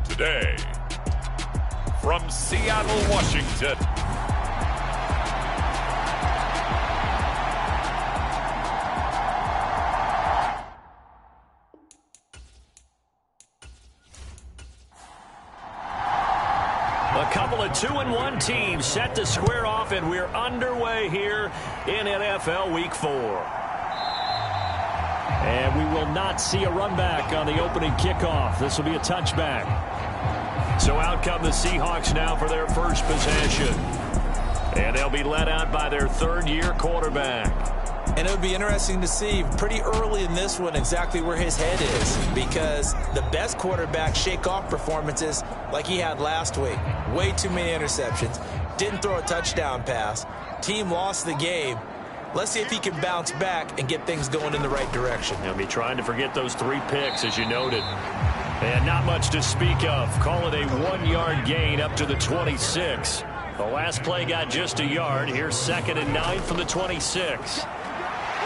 Today, from Seattle, Washington, a couple of 2-1 teams set to square off, and we're underway here in NFL Week 4. And we will not see a run back on the opening kickoff. This will be a touchback. So out come the Seahawks now for their first possession. And they'll be led out by their third-year quarterback. And it would be interesting to see pretty early in this one exactly where his head is, because the best quarterbacks shake off performances like he had last week. Way too many interceptions. Didn't throw a touchdown pass. Team lost the game. Let's see if he can bounce back and get things going in the right direction. He'll be trying to forget those 3 picks, as you noted. And not much to speak of. Call it a 1-yard gain up to the 26. The last play got just a yard. Here's 2nd and 9 from the 26.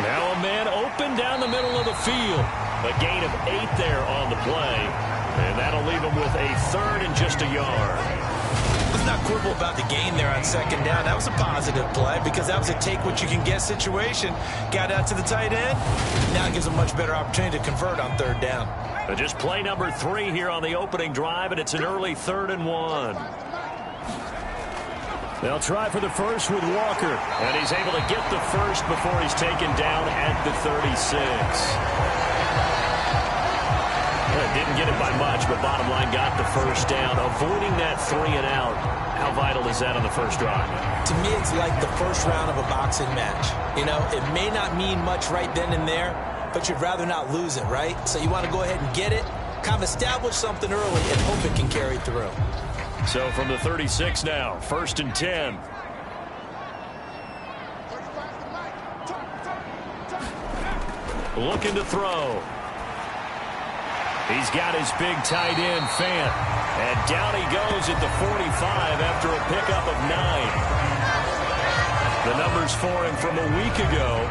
Now a man open down the middle of the field. A gain of 8 there on the play. And that'll leave him with a 3rd and just a yard. Let's not quibble about the gain there on 2nd down. That was a positive play because that was a take-what-you-can-get situation. Got out to the tight end. Now it gives him a much better opportunity to convert on 3rd down. But just play number 3 here on the opening drive, and it's an early 3rd and 1. They'll try for the first with Walker. And he's able to get the first before he's taken down at the 36. Didn't get it by much, but bottom line got the first down. Avoiding that 3 and out. How vital is that on the first drive? To me, it's like the first round of a boxing match. You know, it may not mean much right then and there, but you'd rather not lose it, right? So you want to go ahead and get it, kind of establish something early, and hope it can carry through. So from the 36 now, 1st and 10. Looking to throw. He's got his big tight end, Fant. And down he goes at the 45 after a pickup of 9. The numbers for him from a week ago,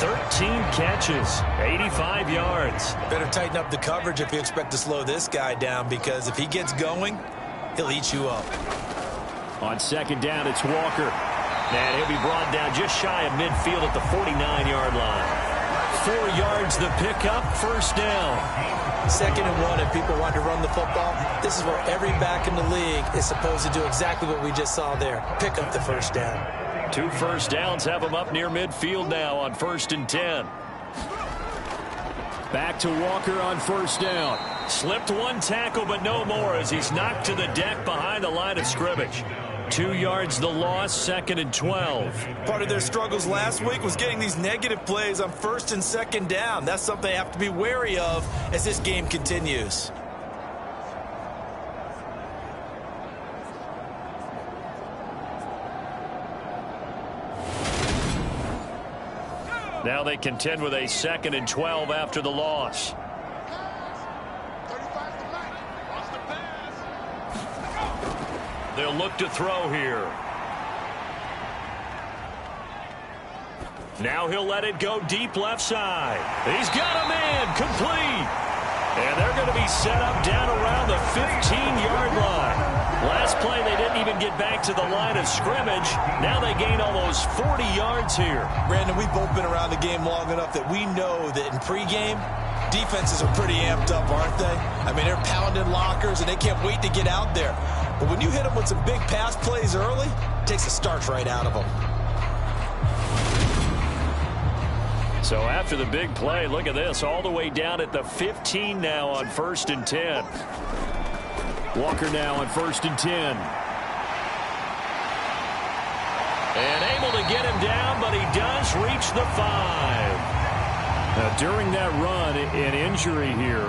13 catches, 85 yards. Better tighten up the coverage if you expect to slow this guy down, because if he gets going, he'll eat you up. On 2nd down, it's Walker. And he'll be brought down just shy of midfield at the 49-yard line. 4 yards the pickup, 1st down. 2nd and 1, and people want to run the football. This is where every back in the league is supposed to do exactly what we just saw there. Pick up the 1st down. 2 first downs have him up near midfield now on 1st and 10. Back to Walker on 1st down. Slipped 1 tackle, but no more as he's knocked to the deck behind the line of scrimmage. 2 yards the loss, 2nd and 12. Part of their struggles last week was getting these negative plays on 1st and 2nd down. That's something they have to be wary of as this game continues. Now they contend with a 2nd and 12 after the loss. They'll look to throw here. Now he'll let it go deep left side. He's got a man complete. And they're going to be set up down around the 15-yard line. Last play, they didn't even get back to the line of scrimmage. Now they gain almost 40 yards here. Brandon, we've both been around the game long enough that we know that in pregame, defenses are pretty amped up, aren't they? I mean, they're pounding lockers, and they can't wait to get out there. But when you hit them with some big pass plays early, it takes the starch right out of them. So after the big play, look at this, all the way down at the 15 now on 1st and 10. Walker now on 1st and 10. And able to get him down, but he does reach the 5. Now, during that run, an injury here.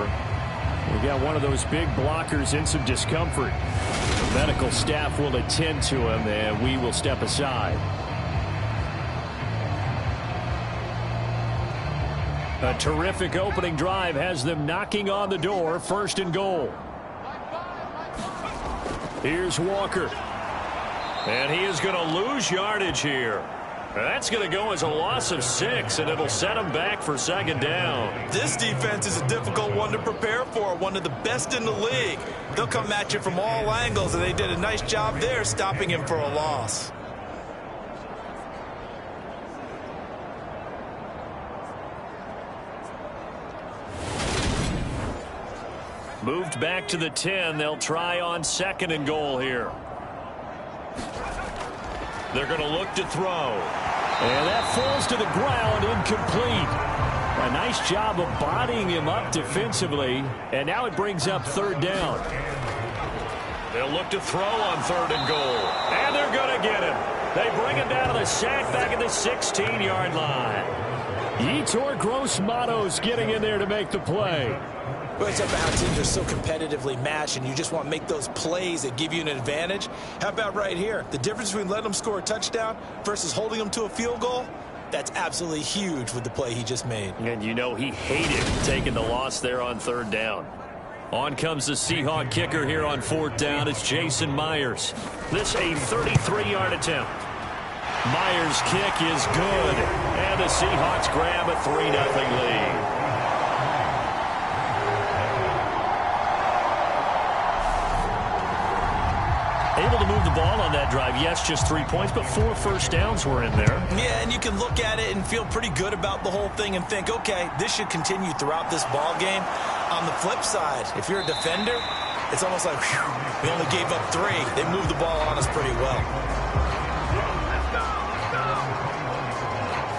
We got one of those big blockers in some discomfort. The medical staff will attend to him, and we will step aside. A terrific opening drive has them knocking on the door, 1st and goal. Here's Walker. And he is going to lose yardage here. That's going to go as a loss of 6, and it'll set them back for second down. This defense is a difficult one to prepare for, one of the best in the league. They'll come at you from all angles, and they did a nice job there stopping him for a loss. Moved back to the 10. They'll try on 2nd and goal here. They're going to look to throw. And that falls to the ground, incomplete. A nice job of bodying him up defensively. And now it brings up 3rd down. They'll look to throw on 3rd and goal. And they're going to get him. They bring him down to the sack back at the 16-yard line. Yetur Gross-Matos getting in there to make the play. Well, it's about how teams are so competitively matched, and you just want to make those plays that give you an advantage. How about right here? The difference between letting them score a touchdown versus holding them to a field goal, that's absolutely huge with the play he just made. And you know he hated taking the loss there on 3rd down. On comes the Seahawk kicker here on 4th down. It's Jason Myers. This a 33-yard attempt. Myers' kick is good. And the Seahawks grab a 3-0 lead. Able to move the ball on that drive. Yes, just 3 points, but 4 first downs were in there. Yeah, and you can look at it and feel pretty good about the whole thing and think, okay, this should continue throughout this ball game. On the flip side, if you're a defender, it's almost like, whew, we only gave up 3. They moved the ball on us pretty well.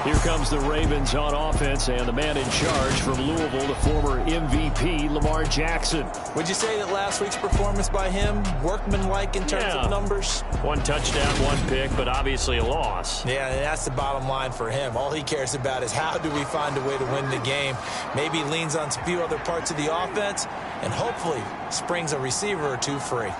Here comes the Ravens on offense, and the man in charge from Louisville, the former MVP, Lamar Jackson. Would you say that last week's performance by him, workmanlike in terms of numbers? 1 touchdown, 1 pick, but obviously a loss. Yeah, and that's the bottom line for him. All he cares about is how do we find a way to win the game. Maybe leans on a few other parts of the offense, and hopefully springs a receiver or 2 free.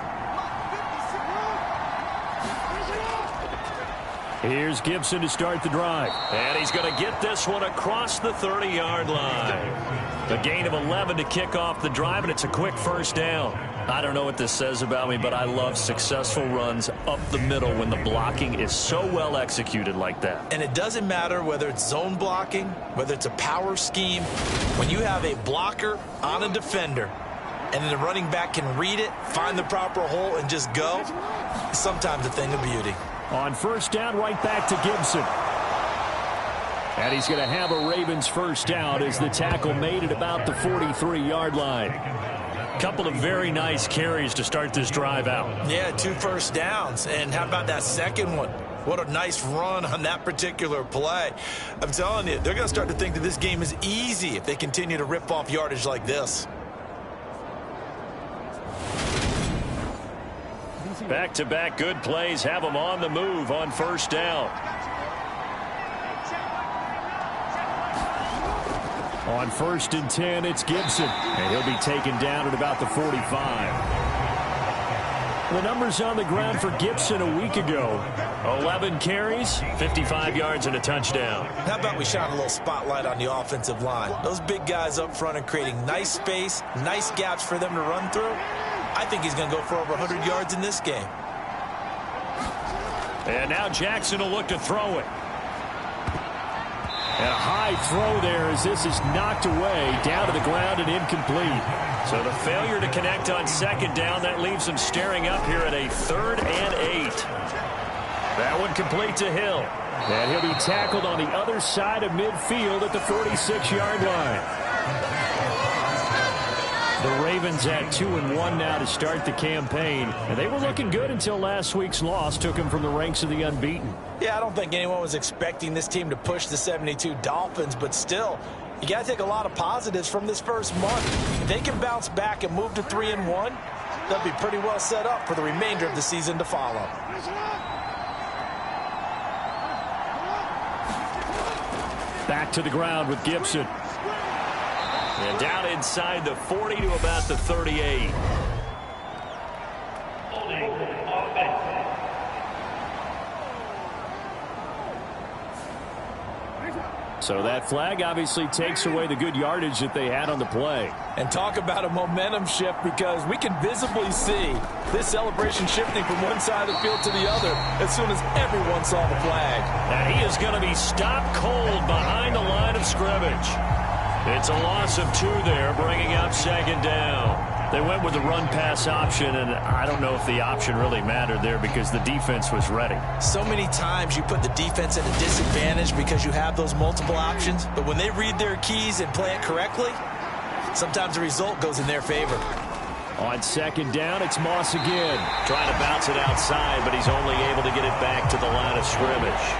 Here's Gibson to start the drive. And he's going to get this one across the 30-yard line. A gain of 11 to kick off the drive, and it's a quick first down. I don't know what this says about me, but I love successful runs up the middle when the blocking is so well executed like that. And it doesn't matter whether it's zone blocking, whether it's a power scheme. When you have a blocker on a defender, and then the running back can read it, find the proper hole, and just go, it's sometimes a thing of beauty. On first down, right back to Gibson. And he's going to have a Ravens first down as the tackle made at about the 43-yard line. Couple of very nice carries to start this drive out. Yeah, 2 first downs. And how about that second one? What a nice run on that particular play. I'm telling you, they're going to start to think that this game is easy if they continue to rip off yardage like this. Back-to-back good plays have them on the move on first down. On 1st and 10, it's Gibson. And he'll be taken down at about the 45. The numbers on the ground for Gibson a week ago. 11 carries, 55 yards, and a touchdown. How about we shine a little spotlight on the offensive line? Those big guys up front are creating nice space, nice gaps for them to run through. I think he's going to go for over 100 yards in this game. And now Jackson will look to throw it. And a high throw there as this is knocked away, down to the ground and incomplete. So the failure to connect on 2nd down, that leaves him staring up here at a 3rd and 8. That one complete to Hill. And he'll be tackled on the other side of midfield at the 46-yard line. The Ravens at 2-1 now to start the campaign. And they were looking good until last week's loss took them from the ranks of the unbeaten. Yeah, I don't think anyone was expecting this team to push the 72 Dolphins, but still, you got to take a lot of positives from this first month. If they can bounce back and move to 3-1, they'll be pretty well set up for the remainder of the season to follow. Back to the ground with Gibson. And down inside the 40 to about the 38. So that flag obviously takes away the good yardage that they had on the play. And talk about a momentum shift, because we can visibly see this celebration shifting from one side of the field to the other as soon as everyone saw the flag. And he is going to be stopped cold behind the line of scrimmage. It's a loss of 2 there, bringing up second down. They went with the run-pass option, and I don't know if the option really mattered there because the defense was ready. So many times you put the defense at a disadvantage because you have those multiple options, but when they read their keys and play it correctly, sometimes the result goes in their favor. On second down, it's Moss again. Trying to bounce it outside, but he's only able to get it back to the line of scrimmage.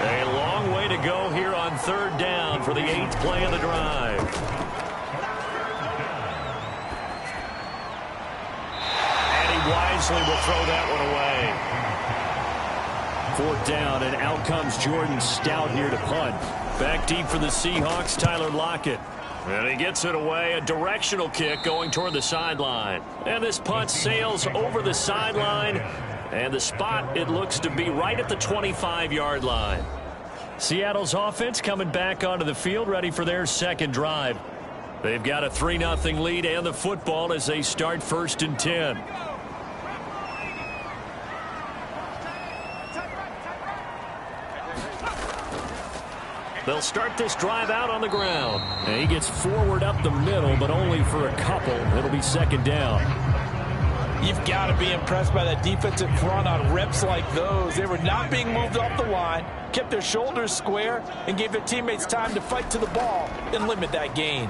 A long way to go here on third down for the 8th play of the drive. Wisely will throw that one away. 4th down, and out comes Jordan Stout here to punt. Back deep for the Seahawks, Tyler Lockett. And he gets it away, a directional kick going toward the sideline. And this punt sails over the sideline, and the spot, it looks to be right at the 25-yard line. Seattle's offense coming back onto the field, ready for their second drive. They've got a 3-0 lead and the football as they start 1st and 10. They'll start this drive out on the ground. And he gets forward up the middle, but only for a couple. It'll be second down. You've got to be impressed by that defensive front on reps like those. They were not being moved off the line, kept their shoulders square, and gave their teammates time to fight to the ball and limit that gain.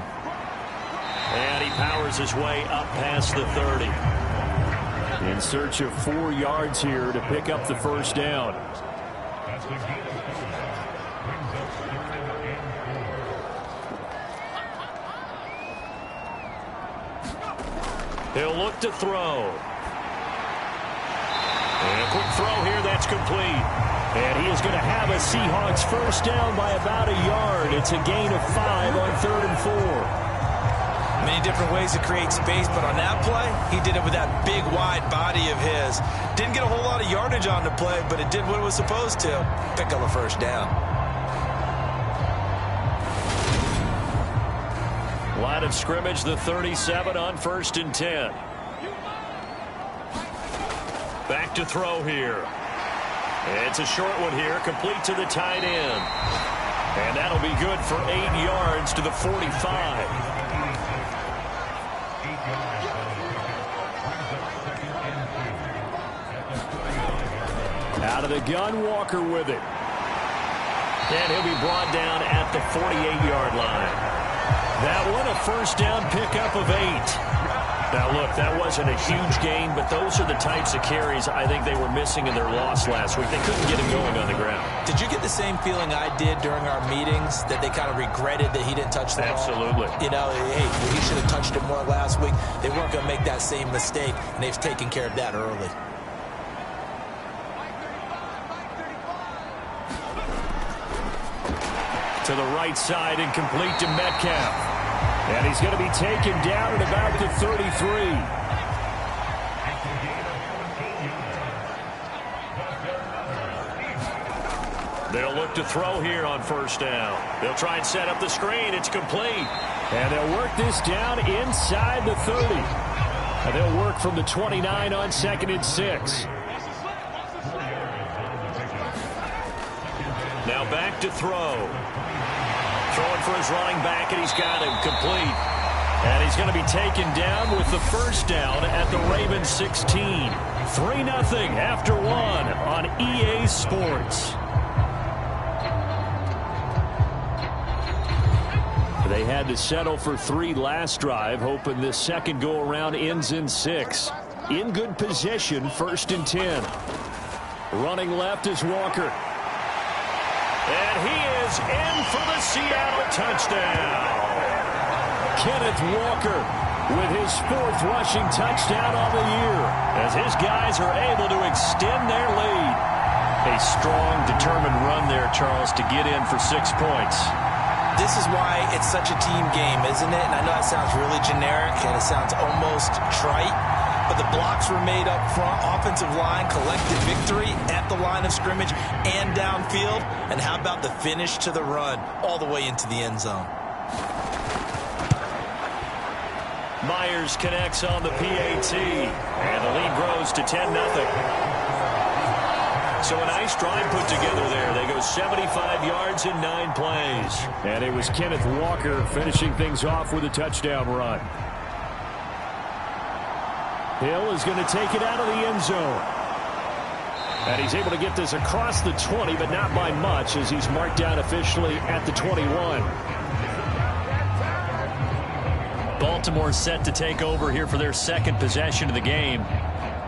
And he powers his way up past the 30. In search of 4 yards here to pick up the first down. He'll look to throw. And a quick throw here, that's complete. And he is going to have a Seahawks first down by about a yard. It's a gain of 5 on 3rd and 4. Many different ways to create space, but on that play, he did it with that big, wide body of his. Didn't get a whole lot of yardage on the play, but it did what it was supposed to. Pick up a first down. Line of scrimmage, the 37 on 1st and 10. Back to throw here. It's a short one here, complete to the tight end. And that'll be good for 8 yards to the 45. Out of the gun, Walker with it. And he'll be brought down at the 48-yard line. That one, a first down pickup of 8. Now, look, that wasn't a huge gain, but those are the types of carries I think they were missing in their loss last week. They couldn't get him going on the ground. Did you get the same feeling I did during our meetings, that they kind of regretted that he didn't touch the ball? Absolutely. You know, hey, he should have touched it more last week. They weren't going to make that same mistake, and they've taken care of that early. To the right side and complete to Metcalf. And he's going to be taken down at about the 33. They'll look to throw here on first down. They'll try and set up the screen. It's complete. And they'll work this down inside the 30. And they'll work from the 29 on 2nd and 6. Now back to throw. Throwing for his running back, and he's got him complete. And he's going to be taken down with the first down at the Ravens 16. 3-0 after 1 on EA Sports. They had to settle for 3 last drive, hoping this second go-around ends in 6. In good position, 1st and 10. Running left is Walker. And he is in for the Seattle touchdown. Kenneth Walker with his 4th rushing touchdown on the year as his guys are able to extend their lead. A strong, determined run there, Charles, to get in for 6 points. This is why it's such a team game, isn't it? And I know that sounds really generic and it sounds almost trite, but the blocks were made up front. Offensive line collected victory at the line of scrimmage and downfield. And how about the finish to the run all the way into the end zone? Myers connects on the PAT, and the lead grows to 10-0. So a nice drive put together there. They go 75 yards in 9 plays. And it was Kenneth Walker finishing things off with a touchdown run. Hill is going to take it out of the end zone. And he's able to get this across the 20, but not by much, as he's marked down officially at the 21. Baltimore set to take over here for their second possession of the game.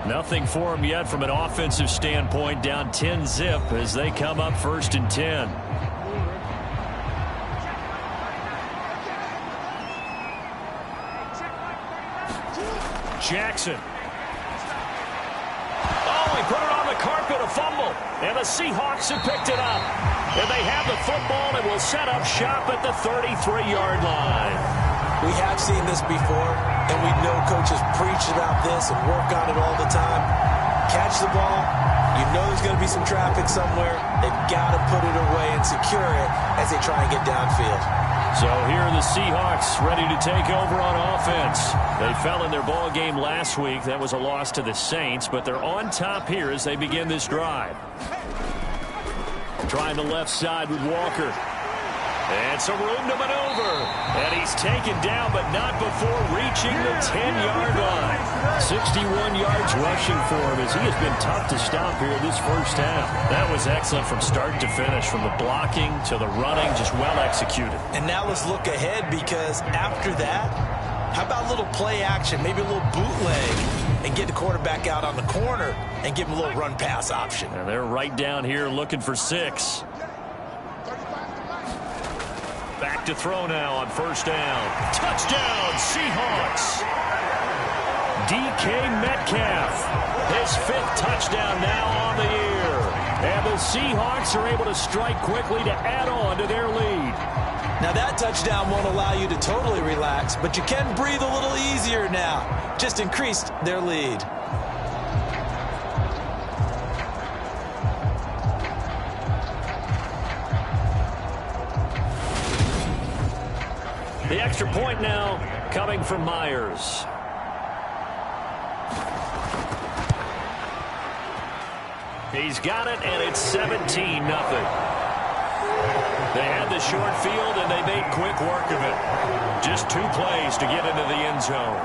Nothing for them yet from an offensive standpoint, down 10-zip as they come up 1st and 10. Jackson. Oh, he put it on the carpet, a fumble. And the Seahawks have picked it up. And they have the football and will set up shop at the 33-yard line. We have seen this before, and we know coaches preach about this and work on it all the time. Catch the ball. You know there's going to be some traffic somewhere. They've got to put it away and secure it as they try and get downfield. So here are the Seahawks ready to take over on offense. They fell in their ball game last week. That was a loss to the Saints, but they're on top here as they begin this drive. Trying the left side with Walker. And some room to maneuver. And he's taken down, but not before reaching the 10-yard line. 61 yards rushing for him, as he has been tough to stop here this first half. That was excellent from start to finish, from the blocking to the running, just well executed. And now let's look ahead, because after that, how about a little play action, maybe a little bootleg, and get the quarterback out on the corner and give him a little run-pass option. And they're right down here looking for 6. Back to throw now on 1st down. Touchdown, Seahawks. DK Metcalf, his 5th touchdown now on the year. And the Seahawks are able to strike quickly to add on to their lead. Now that touchdown won't allow you to totally relax, but you can breathe a little easier now. Just increased their lead. The extra point now coming from Myers. He's got it, and it's 17-0. They had the short field, and they made quick work of it. Just 2 plays to get into the end zone.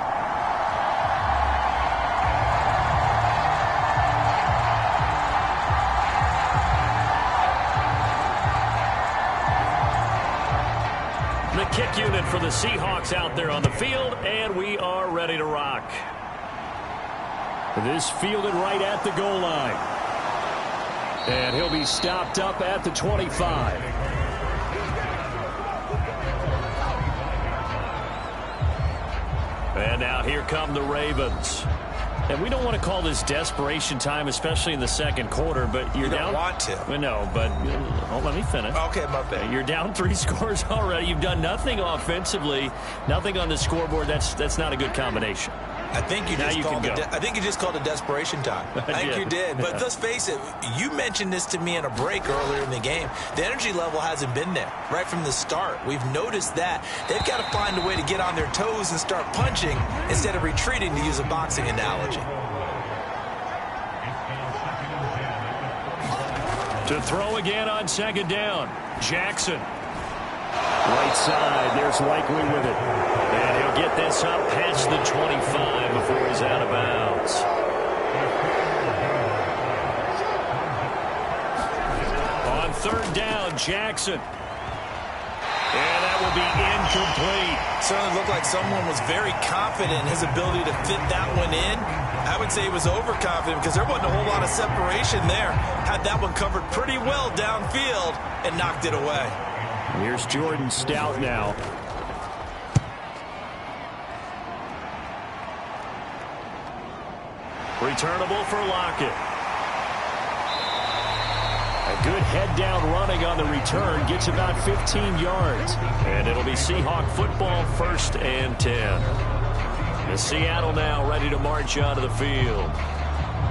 The kick unit for the Seahawks out there on the field, and we are ready to rock. This fielded right at the goal line. And he'll be stopped up at the 25. And now here come the Ravens. And we don't want to call this desperation time, especially in the second quarter, but you're down. You don't want to. Well, no, but let me finish. Okay, my bad. You're down 3 scores already. You've done nothing offensively, nothing on the scoreboard. That's not a good combination. I think you just called it desperation time. I think you did. But let's face it, you mentioned this to me in a break earlier in the game. The energy level hasn't been there right from the start. We've noticed that. They've got to find a way to get on their toes and start punching instead of retreating, to use a boxing analogy. To throw again on 2nd down. Jackson. Right side, there's Likely with it. And he'll get this up past the 25 before he's out of bounds. On 3rd down, Jackson. And that will be incomplete. Certainly looked like someone was very confident in his ability to fit that one in. I would say he was overconfident because there wasn't a whole lot of separation there. Had that one covered pretty well downfield and knocked it away. Here's Jordan Stout now. Returnable for Lockett. A good head down running on the return. Gets about 15 yards. And it'll be Seahawk football, 1st and 10. And Seattle now ready to march onto the field.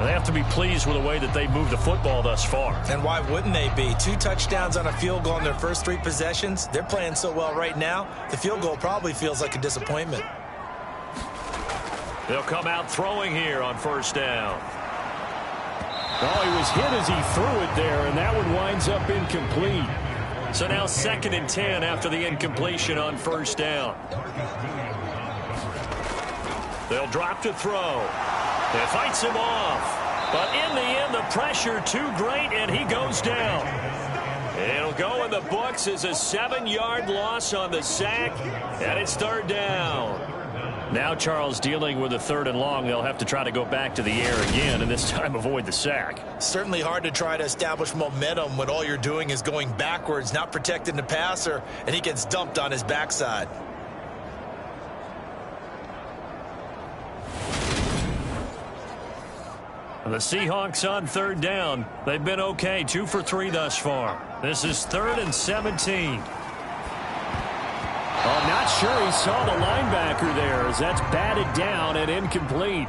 They have to be pleased with the way that they moved the football thus far. And why wouldn't they be? 2 touchdowns on a field goal in their first 3 possessions. They're playing so well right now, the field goal probably feels like a disappointment. They'll come out throwing here on first down. Oh, he was hit as he threw it there, and that one winds up incomplete. So now 2nd and 10 after the incompletion on first down. They'll drop to throw. It fights him off. But in the end, the pressure too great, and he goes down. It'll go in the books as a 7-yard loss on the sack, and it's 3rd down. Now Charles dealing with a 3rd and long. They'll have to try to go back to the air again, and this time avoid the sack. Certainly hard to try to establish momentum when all you're doing is going backwards, not protecting the passer, and he gets dumped on his backside. The Seahawks on 3rd down. They've been okay, 2 for 3 thus far. This is 3rd and 17. Oh, not sure he saw the linebacker there as that's batted down and incomplete.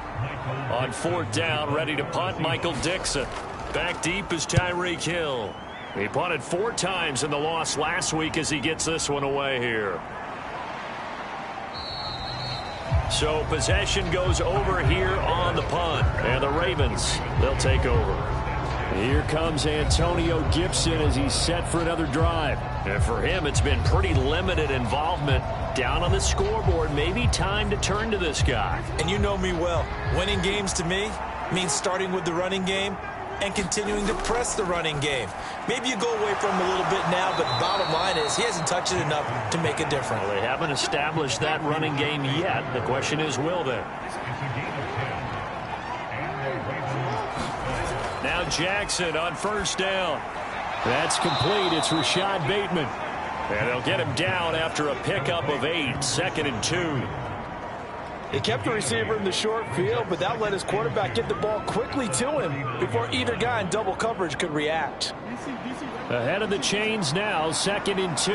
On 4th down, ready to punt, Michael Dixon. Back deep is Tyreek Hill. He punted 4 times in the loss last week as he gets this one away here. So possession goes over here on the punt. And the Ravens, they'll take over. Here comes Antonio Gibson as he's set for another drive. And for him, it's been pretty limited involvement. Down on the scoreboard, maybe time to turn to this guy. And you know me well. Winning games to me means starting with the running game and continuing to press the running game. Maybe you go away from him a little bit now, but bottom line is he hasn't touched it enough to make a difference. Well, they haven't established that running game yet. The question is, will they? Now Jackson on first down. That's complete. It's Rashad Bateman. And they'll get him down after a pickup of 8, 2nd and 2. He kept the receiver in the short field, but that let his quarterback get the ball quickly to him before either guy in double coverage could react. Ahead of the chains now, 2nd and 2.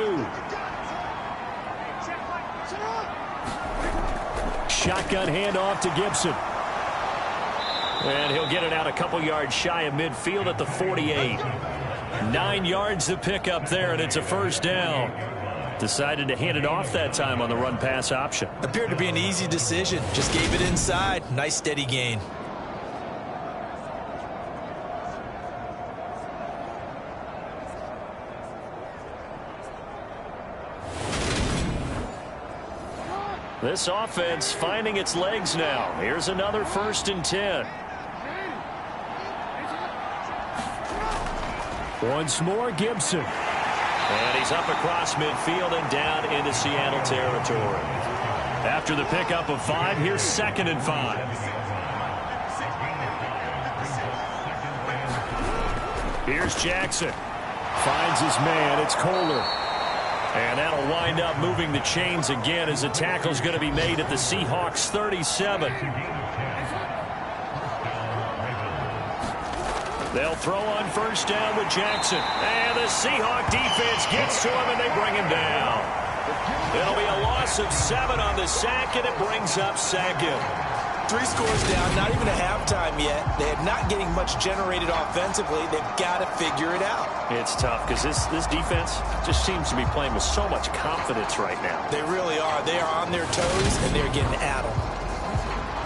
Shotgun handoff to Gibson. And he'll get it out a couple yards shy of midfield at the 48. 9 yards to pick up there, and it's a first down. Decided to hand it off that time on the run-pass option. Appeared to be an easy decision. Just gave it inside. Nice steady gain. This offense finding its legs now. Here's another 1st and 10. Once more, Gibson. And he's up across midfield and down into Seattle territory. After the pickup of 5, here's 2nd and 5. Here's Jackson. Finds his man. It's Kohler. And that'll wind up moving the chains again as the tackle's going to be made at the Seahawks 37. They'll throw on first down with Jackson. And the Seahawk defense gets to him, and they bring him down. It'll be a loss of 7 on the sack, and it brings up 2nd. 3 scores down, not even a halftime yet. They're not getting much generated offensively. They've got to figure it out. It's tough because this defense just seems to be playing with so much confidence right now. They really are. They are on their toes, and they're getting at them.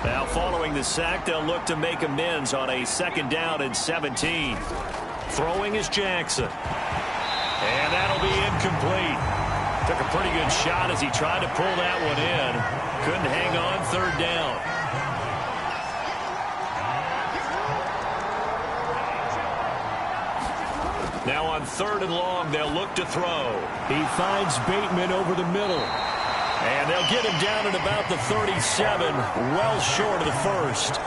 Now following the sack, they'll look to make amends on a 2nd down and 17. Throwing is Jackson. And that'll be incomplete. Took a pretty good shot as he tried to pull that one in. Couldn't hang on 3rd down. Now on 3rd and long, they'll look to throw. He finds Bateman over the middle. And they'll get him down at about the 37, well short of the 1st.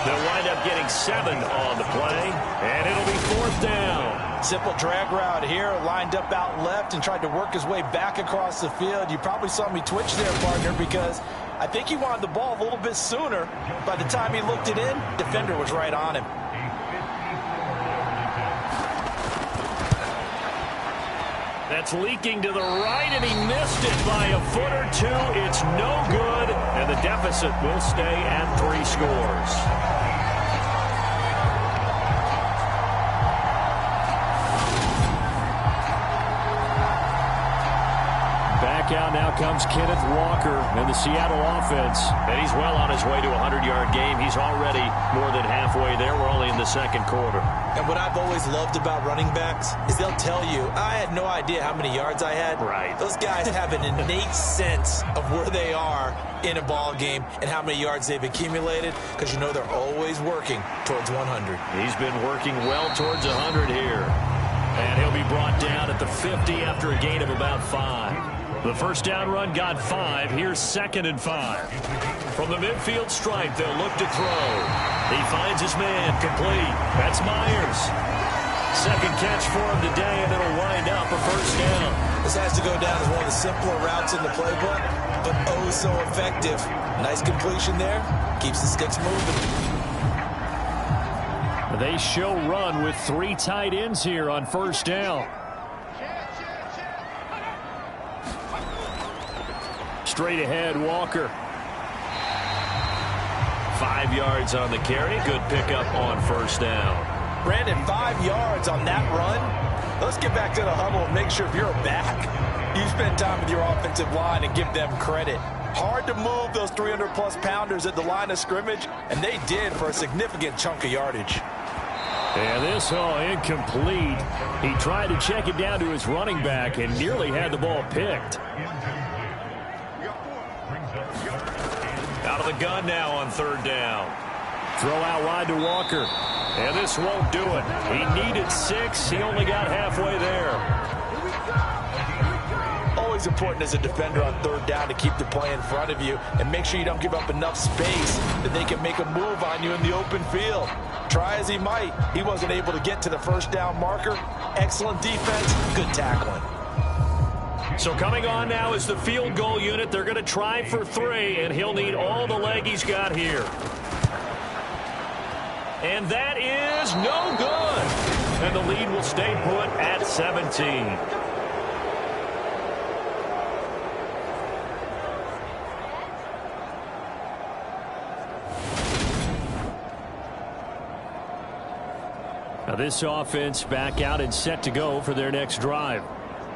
They'll wind up getting 7 on the play, and it'll be 4th down. Simple drag route here, lined up out left and tried to work his way back across the field. You probably saw me twitch there, partner, because I think he wanted the ball a little bit sooner. By the time he looked it in, defender was right on him. That's leaking to the right, and he missed it by a foot or two. It's no good, and the deficit will stay at 3 scores. Out now comes Kenneth Walker and the Seattle offense. And he's well on his way to a 100-yard game. He's already more than halfway there. We're only in the second quarter. And what I've always loved about running backs is they'll tell you, I had no idea how many yards I had. Right. Those guys have an innate sense of where they are in a ball game and how many yards they've accumulated, because you know they're always working towards 100. He's been working well towards 100 here. And he'll be brought down at the 50 after a gain of about 5. The first down run got 5. Here's 2nd and 5. From the midfield stripe, they'll look to throw. He finds his man complete. That's Myers. Second catch for him today, and it'll wind up a first down. This has to go down as one of the simpler routes in the playbook, but oh so effective. Nice completion there. Keeps the sticks moving. They show run with 3 tight ends here on first down. Straight ahead, Walker. 5 yards on the carry. Good pickup on first down. Brandon, 5 yards on that run. Let's get back to the huddle and make sure if you're a back, you spend time with your offensive line and give them credit. Hard to move those 300-plus pounders at the line of scrimmage, and they did for a significant chunk of yardage. And this incomplete. He tried to check it down to his running back and nearly had the ball picked. Out of the gun now on third down. Throw out wide to Walker. And this won't do it. He needed 6. He only got halfway there. Always important as a defender on third down to keep the play in front of you and make sure you don't give up enough space that they can make a move on you in the open field. Try as he might, he wasn't able to get to the first down marker. Excellent defense, good tackling. So coming on now is the field goal unit. They're going to try for 3, and he'll need all the leg he's got here. And that is no good. And the lead will stay put at 17. Now this offense back out and set to go for their next drive.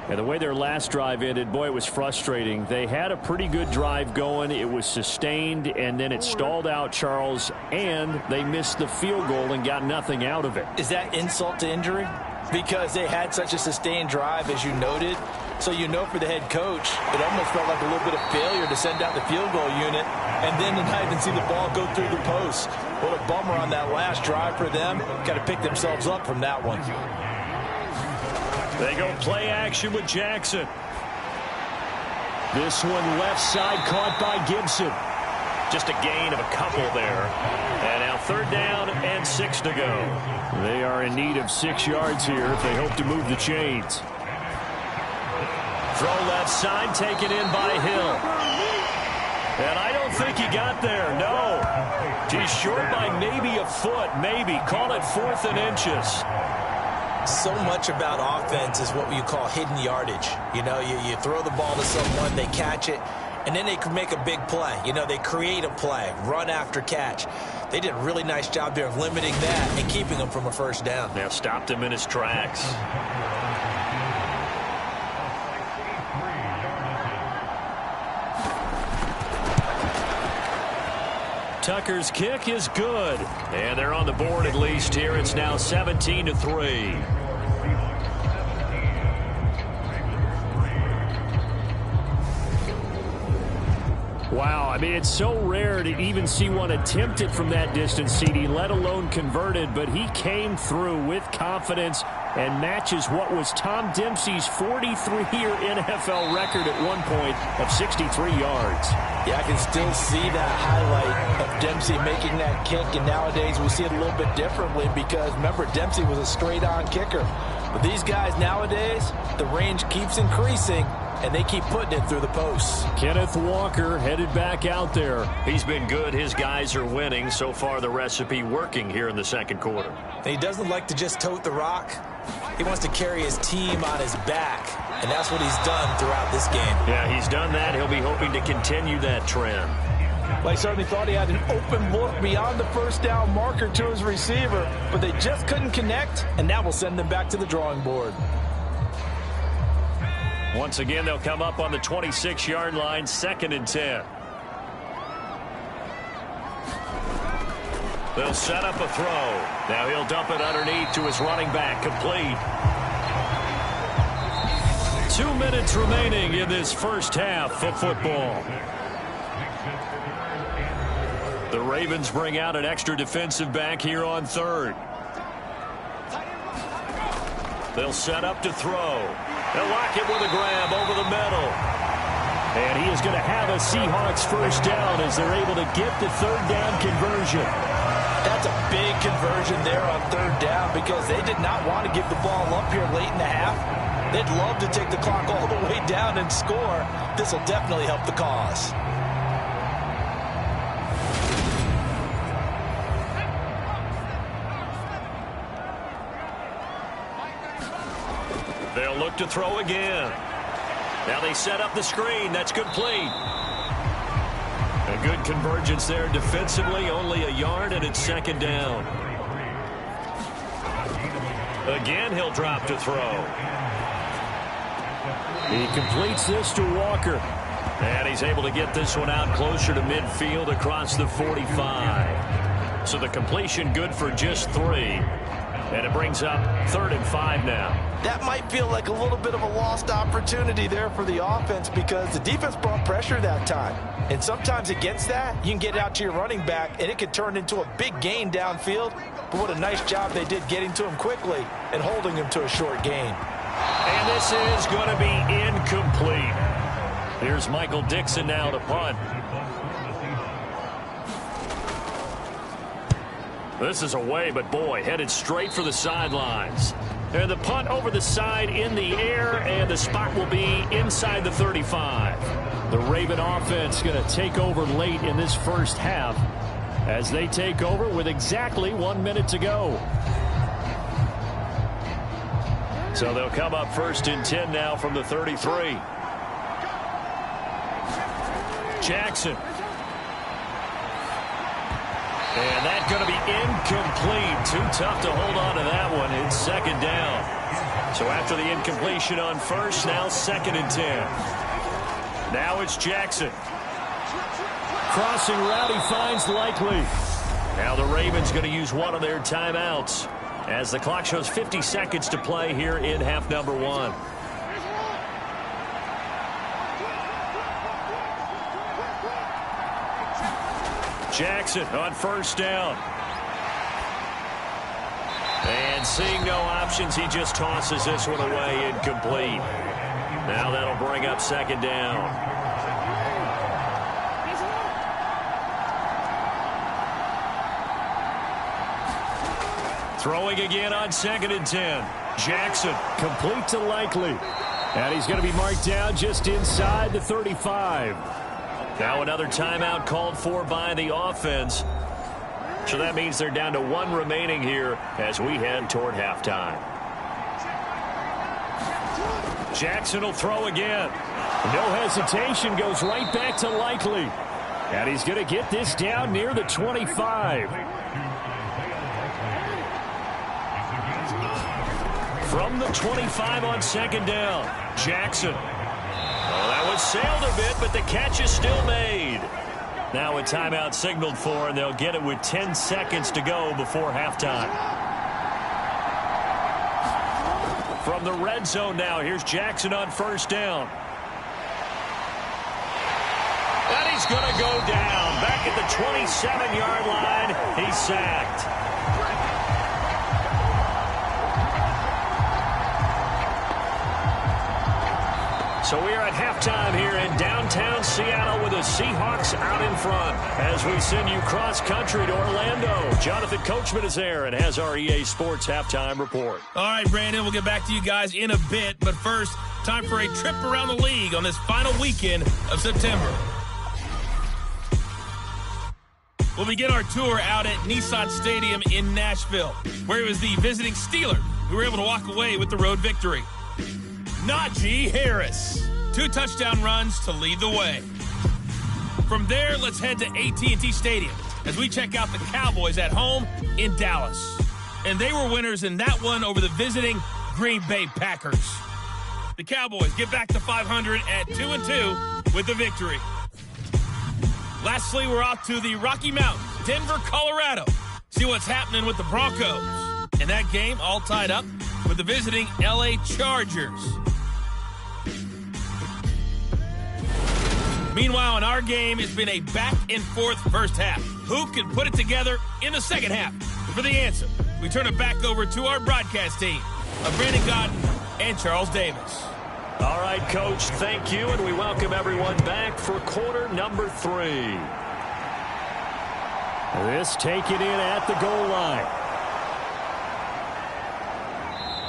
And the way their last drive ended, boy, it was frustrating. They had a pretty good drive going. It was sustained, and then it stalled out, Charles, and they missed the field goal and got nothing out of it. Is that insult to injury? Because they had such a sustained drive, as you noted. So you know for the head coach, it almost felt like a little bit of failure to send out the field goal unit and then to not even see the ball go through the post. What a bummer on that last drive for them. Got to pick themselves up from that one. They go play action with Jackson. This one left side caught by Gibson. Just a gain of a couple there. And now third down and 6 to go. They are in need of 6 yards here if they hope to move the chains. Throw left side taken in by Hill. And I don't think he got there, no. He's short by maybe a foot, maybe. Call it 4th and inches. So much about offense is what you call hidden yardage. You know, you throw the ball to someone, they catch it, and then they can make a big play. You know, they create a play, run after catch. They did a really nice job there of limiting that and keeping him from a first down. Now stopped him in his tracks. Tucker's kick is good. And they're on the board at least here. It's now 17-3. Wow, I mean, it's so rare to even see one attempted from that distance, CD, let alone converted, but he came through with confidence and matches what was Tom Dempsey's 43-year NFL record at one point of 63 yards. Yeah, I can still see that highlight of Dempsey making that kick, and nowadays we see it a little bit differently because, remember, Dempsey was a straight-on kicker. But these guys nowadays, the range keeps increasing, and they keep putting it through the posts. Kenneth Walker headed back out there. He's been good. His guys are winning. So far, the recipe working here in the second quarter. And he doesn't like to just tote the rock. He wants to carry his team on his back, and that's what he's done throughout this game. Yeah, he's done that. He'll be hoping to continue that trend. Well, I certainly thought he had an open look beyond the first down marker to his receiver, but they just couldn't connect, and that will send them back to the drawing board. Once again, they'll come up on the 26-yard line, 2nd and 10. They'll set up a throw. Now he'll dump it underneath to his running back, complete. 2 minutes remaining in this first half of football. The Ravens bring out an extra defensive back here on 3rd. They'll set up to throw. They'll lock it with a grab over the middle. And he is going to have a Seahawks first down as they're able to get the 3rd down conversion. That's a big conversion there on 3rd down because they did not want to give the ball up here late in the half. They'd love to take the clock all the way down and score. This will definitely help the cause. They'll look to throw again. Now they set up the screen. That's complete. A good convergence there defensively. Only a yard, and it's 2nd down. Again, he'll drop to throw. He completes this to Walker. And he's able to get this one out closer to midfield across the 45. So the completion good for just 3. And it brings up 3rd and 5 now. That might feel like a little bit of a lost opportunity there for the offense because the defense brought pressure that time. And sometimes against that, you can get out to your running back, and it could turn into a big gain downfield. But what a nice job they did getting to him quickly and holding him to a short gain. And this is going to be incomplete. Here's Michael Dixon now to punt. This is away, but boy, headed straight for the sidelines. And the punt over the side in the air, and the spot will be inside the 35. The Raven offense going to take over late in this first half as they take over with exactly 1 minute to go. So they'll come up 1st and 10 now from the 33. Jackson. And that's going to be incomplete. Too tough to hold on to that one. It's 2nd down. So after the incompletion on 1st, now 2nd and 10. Now it's Jackson. Crossing route, he finds Likely. Now the Ravens going to use one of their timeouts as the clock shows 50 seconds to play here in half number 1. Jackson on 1st down. And seeing no options, he just tosses this one away, incomplete. Now that'll bring up 2nd down. Throwing again on 2nd and 10. Jackson. Complete to Likely. And he's going to be marked down just inside the 35. Now another timeout called for by the offense. So that means they're down to 1 remaining here as we head toward halftime. Jackson will throw again. No hesitation, goes right back to Likely. And he's going to get this down near the 25. From the 25 on 2nd down, Jackson. Oh, that was sailed a bit, but the catch is still made. Now a timeout signaled for, and they'll get it with 10 seconds to go before halftime. From the red zone now, here's Jackson on 1st down. And he's going to go down. Back at the 27-yard line, he's sacked. So we are at halftime here in downtown Seattle with the Seahawks out in front as we send you cross-country to Orlando. Jonathan Coachman is there and has our EA Sports halftime report. All right, Brandon, we'll get back to you guys in a bit. But first, Time for a trip around the league on this final weekend of September. We'll begin our tour out at Nissan Stadium in Nashville, where it was the visiting Steelers who were able to walk away with the road victory. Najee Harris, 2 touchdown runs to lead the way. From there, let's head to AT&T Stadium as we check out the Cowboys at home in Dallas. And they were winners in that one over the visiting Green Bay Packers. The Cowboys get back to 500 at 2-2 with the victory. Lastly, we're off to the Rocky Mountains, Denver, Colorado. See what's happening with the Broncos. And that game all tied up with the visiting LA Chargers. Meanwhile, in our game, it's been a back-and-forth first half. Who can put it together in the second half? For the answer, we turn it back over to our broadcast team of Brandon Godden and Charles Davis. All right, Coach, thank you, and we welcome everyone back for quarter number 3. This taken in at the goal line.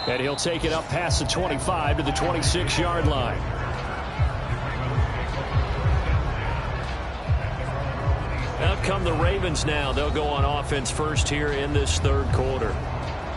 And he'll take it up past the 25 to the 26-yard line. Out come the Ravens now. They'll go on offense first here in this third quarter.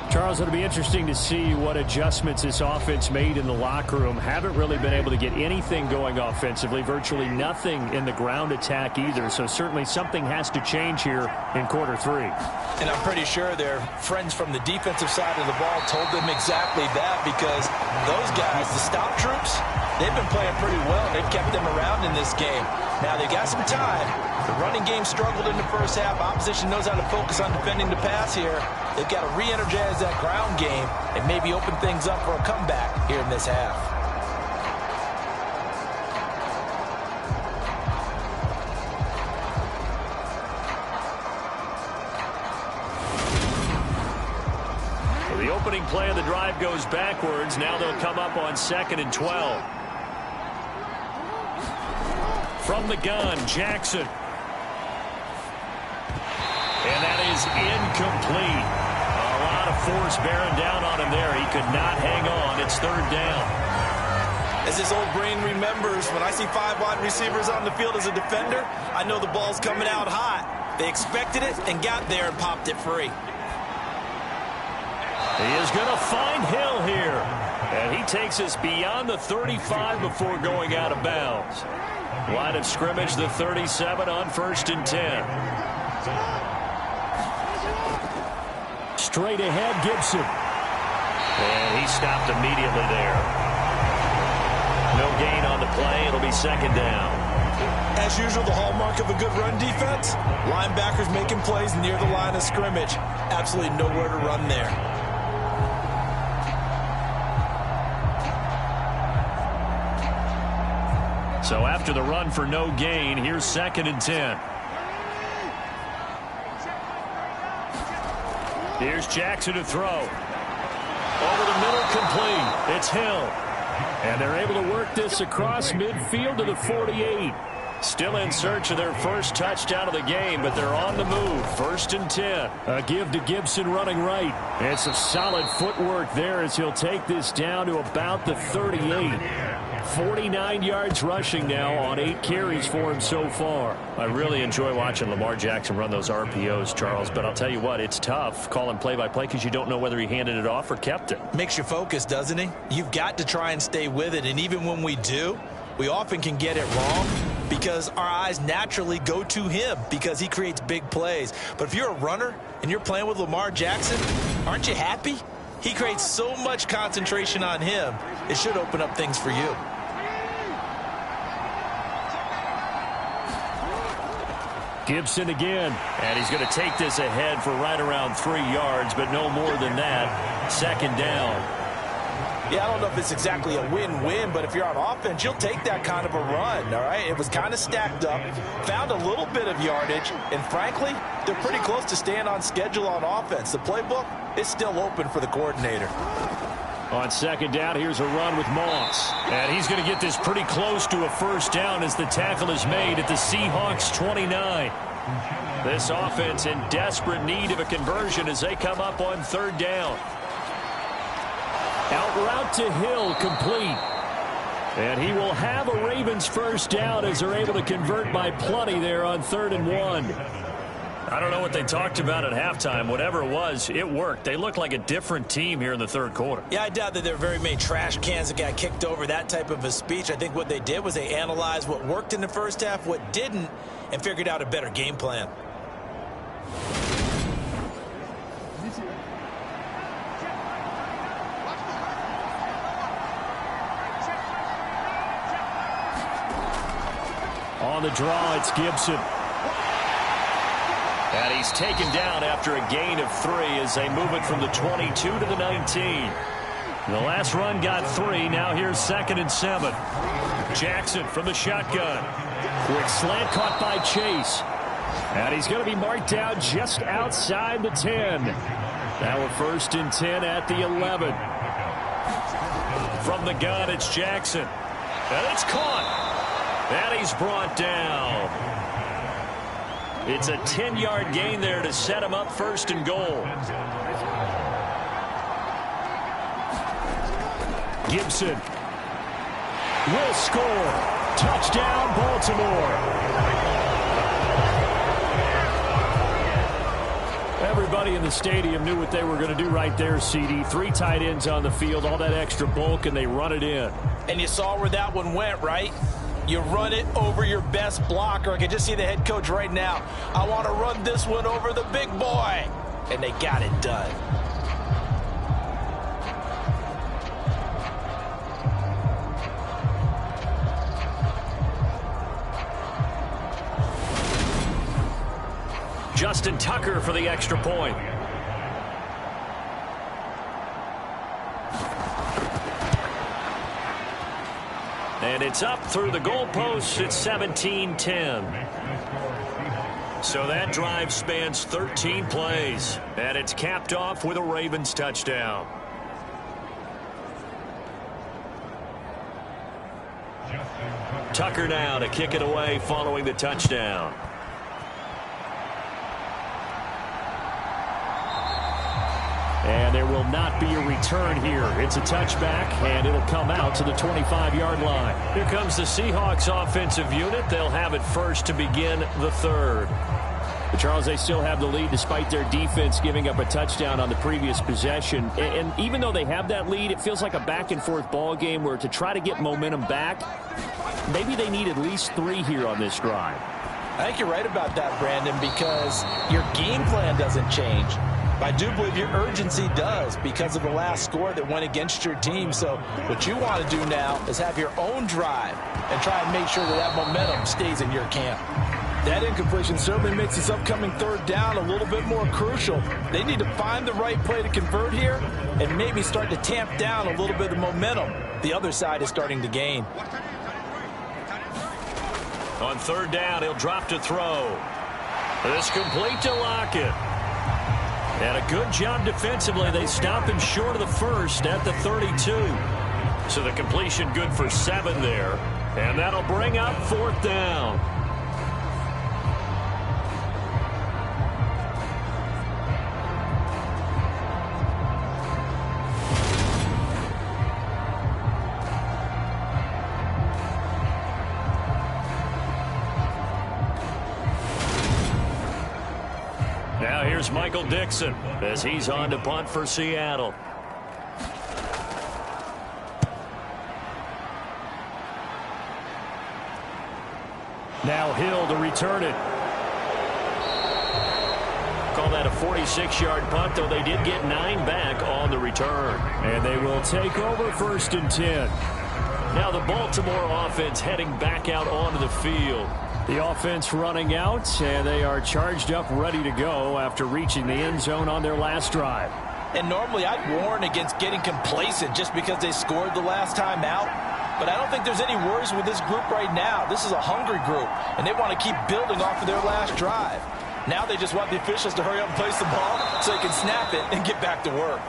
Charles, it'll be interesting to see what adjustments this offense made in the locker room. Haven't really been able to get anything going offensively. Virtually nothing in the ground attack either. So certainly something has to change here in quarter 3. And I'm pretty sure their friends from the defensive side of the ball told them exactly that, because those guys, the stop troops, they've been playing pretty well. They've kept them around in this game. Now, they got some time. The running game struggled in the first half. Opposition knows how to focus on defending the pass here. They've got to re-energize that ground game and maybe open things up for a comeback here in this half. Well, the opening play of the drive goes backwards. Now they'll come up on 2nd and 12. From the gun, Jackson. And that is incomplete. A lot of force bearing down on him there. He could not hang on. It's 3rd down. As his old brain remembers, when I see 5 wide receivers on the field as a defender, I know the ball's coming out hot. They expected it and got there and popped it free. He is going to find Hill here. And he takes us beyond the 35 before going out of bounds. Line of scrimmage, the 37 on 1st and 10. Straight ahead, Gibson. And he stopped immediately there. No gain on the play. It'll be 2nd down. As usual, the hallmark of a good run defense, linebackers making plays near the line of scrimmage. Absolutely nowhere to run there. So after the run for no gain, here's 2nd and 10. Here's Jackson to throw. Over the middle, complete. It's Hill. And they're able to work this across midfield to the 48. Still in search of their first touchdown of the game, but they're on the move. 1st and 10. A give to Gibson running right. It's a solid footwork there as he'll take this down to about the 38. 49 yards rushing now on 8 carries for him so far. I really enjoy watching Lamar Jackson run those RPOs, Charles, but I'll tell you what, it's tough calling play-by-play because you don't know whether he handed it off or kept it. Makes you focus, doesn't he? You've got to try and stay with it, and even when we do, we often can get it wrong because our eyes naturally go to him because he creates big plays. But if you're a runner and you're playing with Lamar Jackson, aren't you happy? He creates so much concentration on him, it should open up things for you. Gibson again, and he's going to take this ahead for right around 3 yards, but no more than that. 2nd down. Yeah, I don't know if it's exactly a win-win, but if you're on offense, you'll take that kind of a run, all right? It was kind of stacked up, found a little bit of yardage, and frankly, they're pretty close to staying on schedule on offense. The playbook is still open for the coordinator. On 2nd down, here's a run with Moss. And he's going to get this pretty close to a 1st down as the tackle is made at the Seahawks 29. This offense in desperate need of a conversion as they come up on 3rd down. Out route to Hill, complete. And he will have a Ravens first down as they're able to convert by plenty there on 3rd and 1. I don't know what they talked about at halftime. Whatever it was, it worked. They look like a different team here in the 3rd quarter. Yeah, I doubt that there are very many trash cans that got kicked over, that type of a speech. I think what they did was they analyzed what worked in the first half, what didn't, and figured out a better game plan. On the draw, it's Gibson. And he's taken down after a gain of 3 as they move it from the 22 to the 19. The last run got 3. Now here's 2nd and 7. Jackson from the shotgun. Quick slant caught by Chase. And he's going to be marked down just outside the 10. Now we're 1st and 10 at the 11. From the gun, it's Jackson. And it's caught. And he's brought down. It's a 10-yard gain there to set him up 1st and goal. Gibson will score. Touchdown, Baltimore. Everybody in the stadium knew what they were going to do right there, CD. 3 tight ends on the field, all that extra bulk, and they run it in. And you saw where that one went, right? You run it over your best blocker. I can just see the head coach right now. I want to run this one over the big boy. And they got it done. Justin Tucker for the extra point. And it's up through the goalposts. It's 17-10. So that drive spans 13 plays. And it's capped off with a Ravens touchdown. Tucker now to kick it away following the touchdown. And there will not be a return here. It's a touchback, and it'll come out to the 25-yard line. Here comes the Seahawks offensive unit. They'll have it first to begin the 3rd. But Charles, they still have the lead despite their defense giving up a touchdown on the previous possession. And even though they have that lead, it feels like a back-and-forth ball game where to try to get momentum back, maybe they need at least 3 here on this drive. I think you're right about that, Brandon, because your game plan doesn't change. I do believe your urgency does because of the last score that went against your team. So what you want to do now is have your own drive and try and make sure that that momentum stays in your camp. That incompletion certainly makes this upcoming 3rd down a little bit more crucial. They need to find the right play to convert here and maybe start to tamp down a little bit of momentum the other side is starting to gain. On 3rd down, he'll drop to throw. This complete to Lockett. And a good job defensively. They stop him short of the 1st at the 32. So the completion good for 7 there. And that'll bring up 4th down. Now here's Michael Dixon as he's on to punt for Seattle. Now Hill to return it. Call that a 46-yard punt, though they did get 9 back on the return. And they will take over 1st and 10. Now the Baltimore offense heading back out onto the field. The offense running out, and they are charged up, ready to go after reaching the end zone on their last drive. And normally I'd warn against getting complacent just because they scored the last time out. But I don't think there's any worries with this group right now. This is a hungry group, and they want to keep building off of their last drive. Now they just want the officials to hurry up and place the ball so they can snap it and get back to work.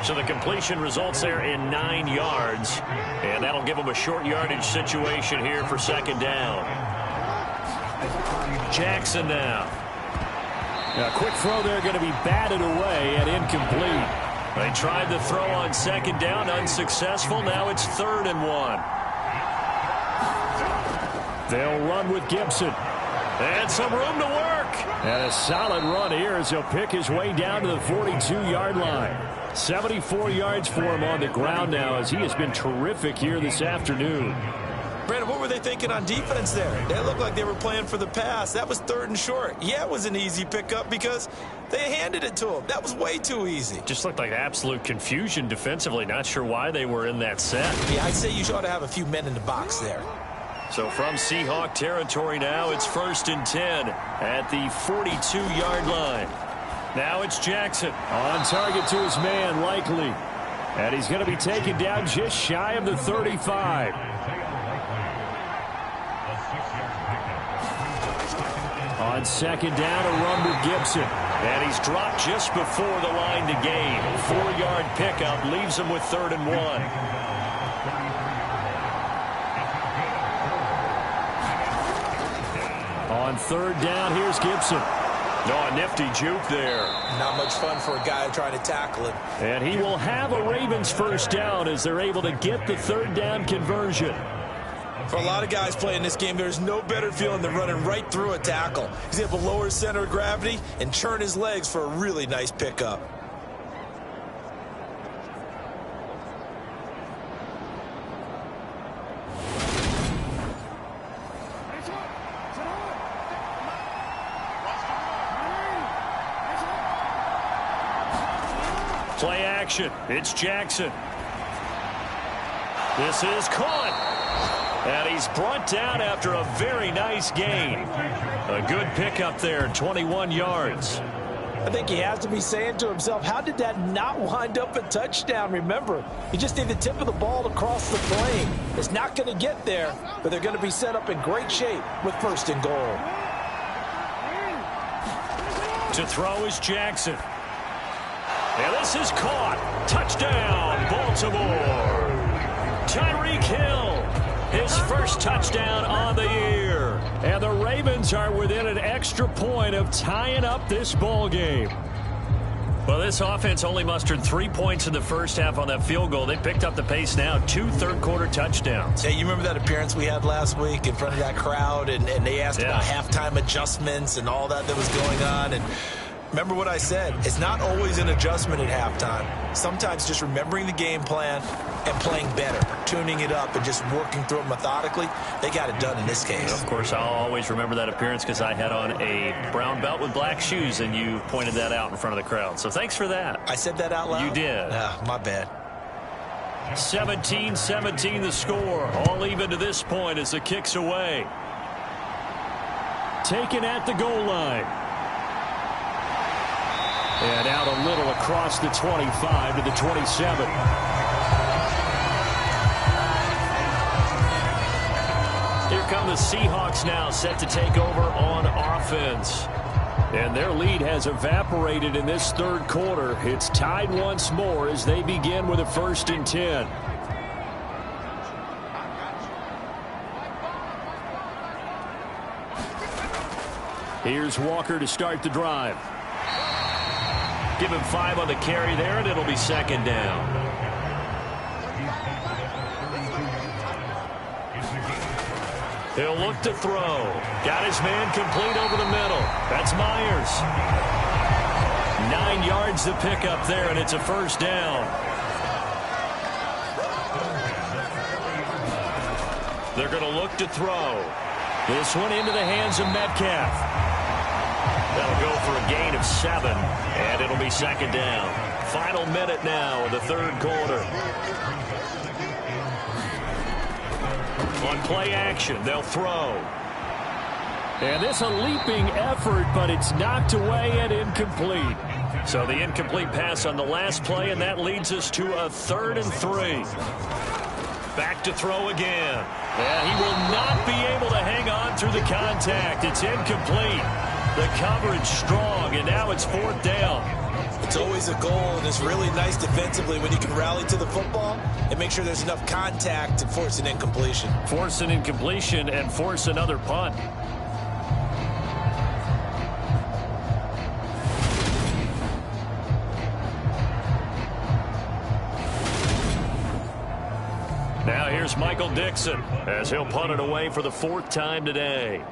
So the completion results there in 9 yards, and that'll give them a short yardage situation here for 2nd down. Jackson now. A quick throw there going to be batted away and incomplete. They tried the throw on 2nd down, unsuccessful. Now it's 3rd and 1. They'll run with Gibson. And some room to work. And a solid run here as he'll pick his way down to the 42-yard line. 74 yards for him on the ground now as he has been terrific here this afternoon. Brandon, what were they thinking on defense there? They looked like they were playing for the pass. That was 3rd and short. Yeah, it was an easy pickup because they handed it to him. That was way too easy. Just looked like absolute confusion defensively. Not sure why they were in that set. Yeah, I'd say you ought to have a few men in the box there. So from Seahawk territory now, it's 1st and 10 at the 42-yard line. Now it's Jackson. On target to his man, likely. And he's going to be taken down just shy of the 35. On 2nd down, a run with Gibson. And he's dropped just before the line to gain. 4-yard pickup leaves him with 3rd and 1. On 3rd down, here's Gibson. Oh, a nifty juke there. Not much fun for a guy trying to tackle him. And he will have a Ravens 1st down as they're able to get the 3rd down conversion. For a lot of guys playing this game, there's no better feeling than running right through a tackle. He's able to lower his center of gravity and churn his legs for a really nice pickup. Play action. It's Jackson. This is caught. And he's brought down after a very nice gain. A good pickup there, 21 yards. I think he has to be saying to himself, how did that not wind up a touchdown? Remember, you just need the tip of the ball to cross the plane. It's not going to get there, but they're going to be set up in great shape with 1st and goal. To throw is Jackson. And this is caught. Touchdown, Baltimore. Tyreek Hill, his 1st touchdown on the year. And the Ravens are within an extra point of tying up this ball game. Well, this offense only mustered 3 points in the first half on that field goal. They picked up the pace now, 2 third-quarter touchdowns. Hey, you remember that appearance we had last week in front of that crowd, and they asked about halftime adjustments and all that was going on, and remember what I said. It's not always an adjustment at halftime. Sometimes just remembering the game plan and playing better, tuning it up and just working through it methodically. They got it done in this case. Of course, I'll always remember that appearance because I had on a brown belt with black shoes, and you pointed that out in front of the crowd. So thanks for that. I said that out loud? You did. My bad. 17-17 the score. All even to this point as the kick's away. Taken at the goal line. And out a little across the 25 to the 27. Here come the Seahawks now, set to take over on offense. And their lead has evaporated in this 3rd quarter. It's tied once more as they begin with a 1st and 10. Here's Walker to start the drive. Give him 5 on the carry there, and it'll be 2nd down. He'll look to throw. Got his man complete over the middle. That's Myers. 9 yards to pick up there, and it's a 1st down. They're going to look to throw. This one into the hands of Metcalf. That'll go for a gain of 7, and it'll be 2nd down. Final minute now of the 3rd quarter. On play action, they'll throw. And this a leaping effort, but it's knocked away and incomplete. So the incomplete pass on the last play, and that leads us to a 3rd and 3. Back to throw again. And he will not be able to hang on through the contact. It's incomplete. The coverage strong, and now it's 4th down. It's always a goal, and it's really nice defensively when you can rally to the football and make sure there's enough contact to force an incompletion. Force an incompletion and force another punt. Now here's Michael Dixon as he'll punt it away for the 4th time today.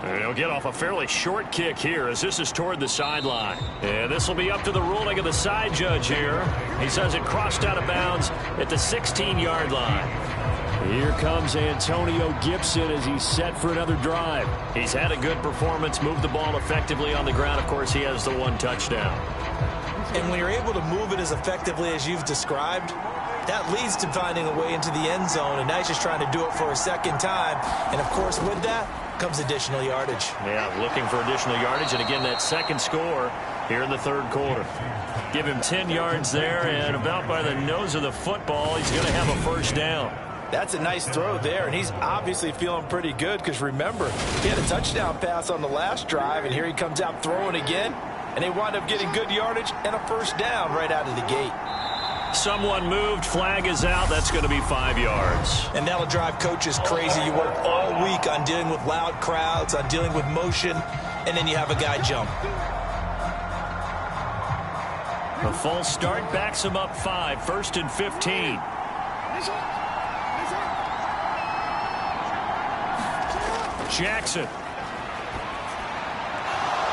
And he'll get off a fairly short kick here as this is toward the sideline. And this will be up to the ruling of the side judge here. He says it crossed out of bounds at the 16-yard line. Here comes Antonio Gibson as he's set for another drive. He's had a good performance, moved the ball effectively on the ground. Of course, he has the 1 touchdown. And when you're able to move it as effectively as you've described, that leads to finding a way into the end zone, and now he's just trying to do it for a second time. And, of course, with that comes additional yardage. Yeah, looking for additional yardage, and again, that second score here in the 3rd quarter. Give him 10 yards there, and about by the nose of the football, he's going to have a 1st down. That's a nice throw there, and he's obviously feeling pretty good because, remember, he had a touchdown pass on the last drive, and here he comes out throwing again, and they wind up getting good yardage and a 1st down right out of the gate. Someone moved. Flag is out. That's going to be 5 yards. And that'll drive coaches crazy. You work all week on dealing with loud crowds, on dealing with motion, and then you have a guy jump. A false start backs him up 5. 1st and 15. Jackson.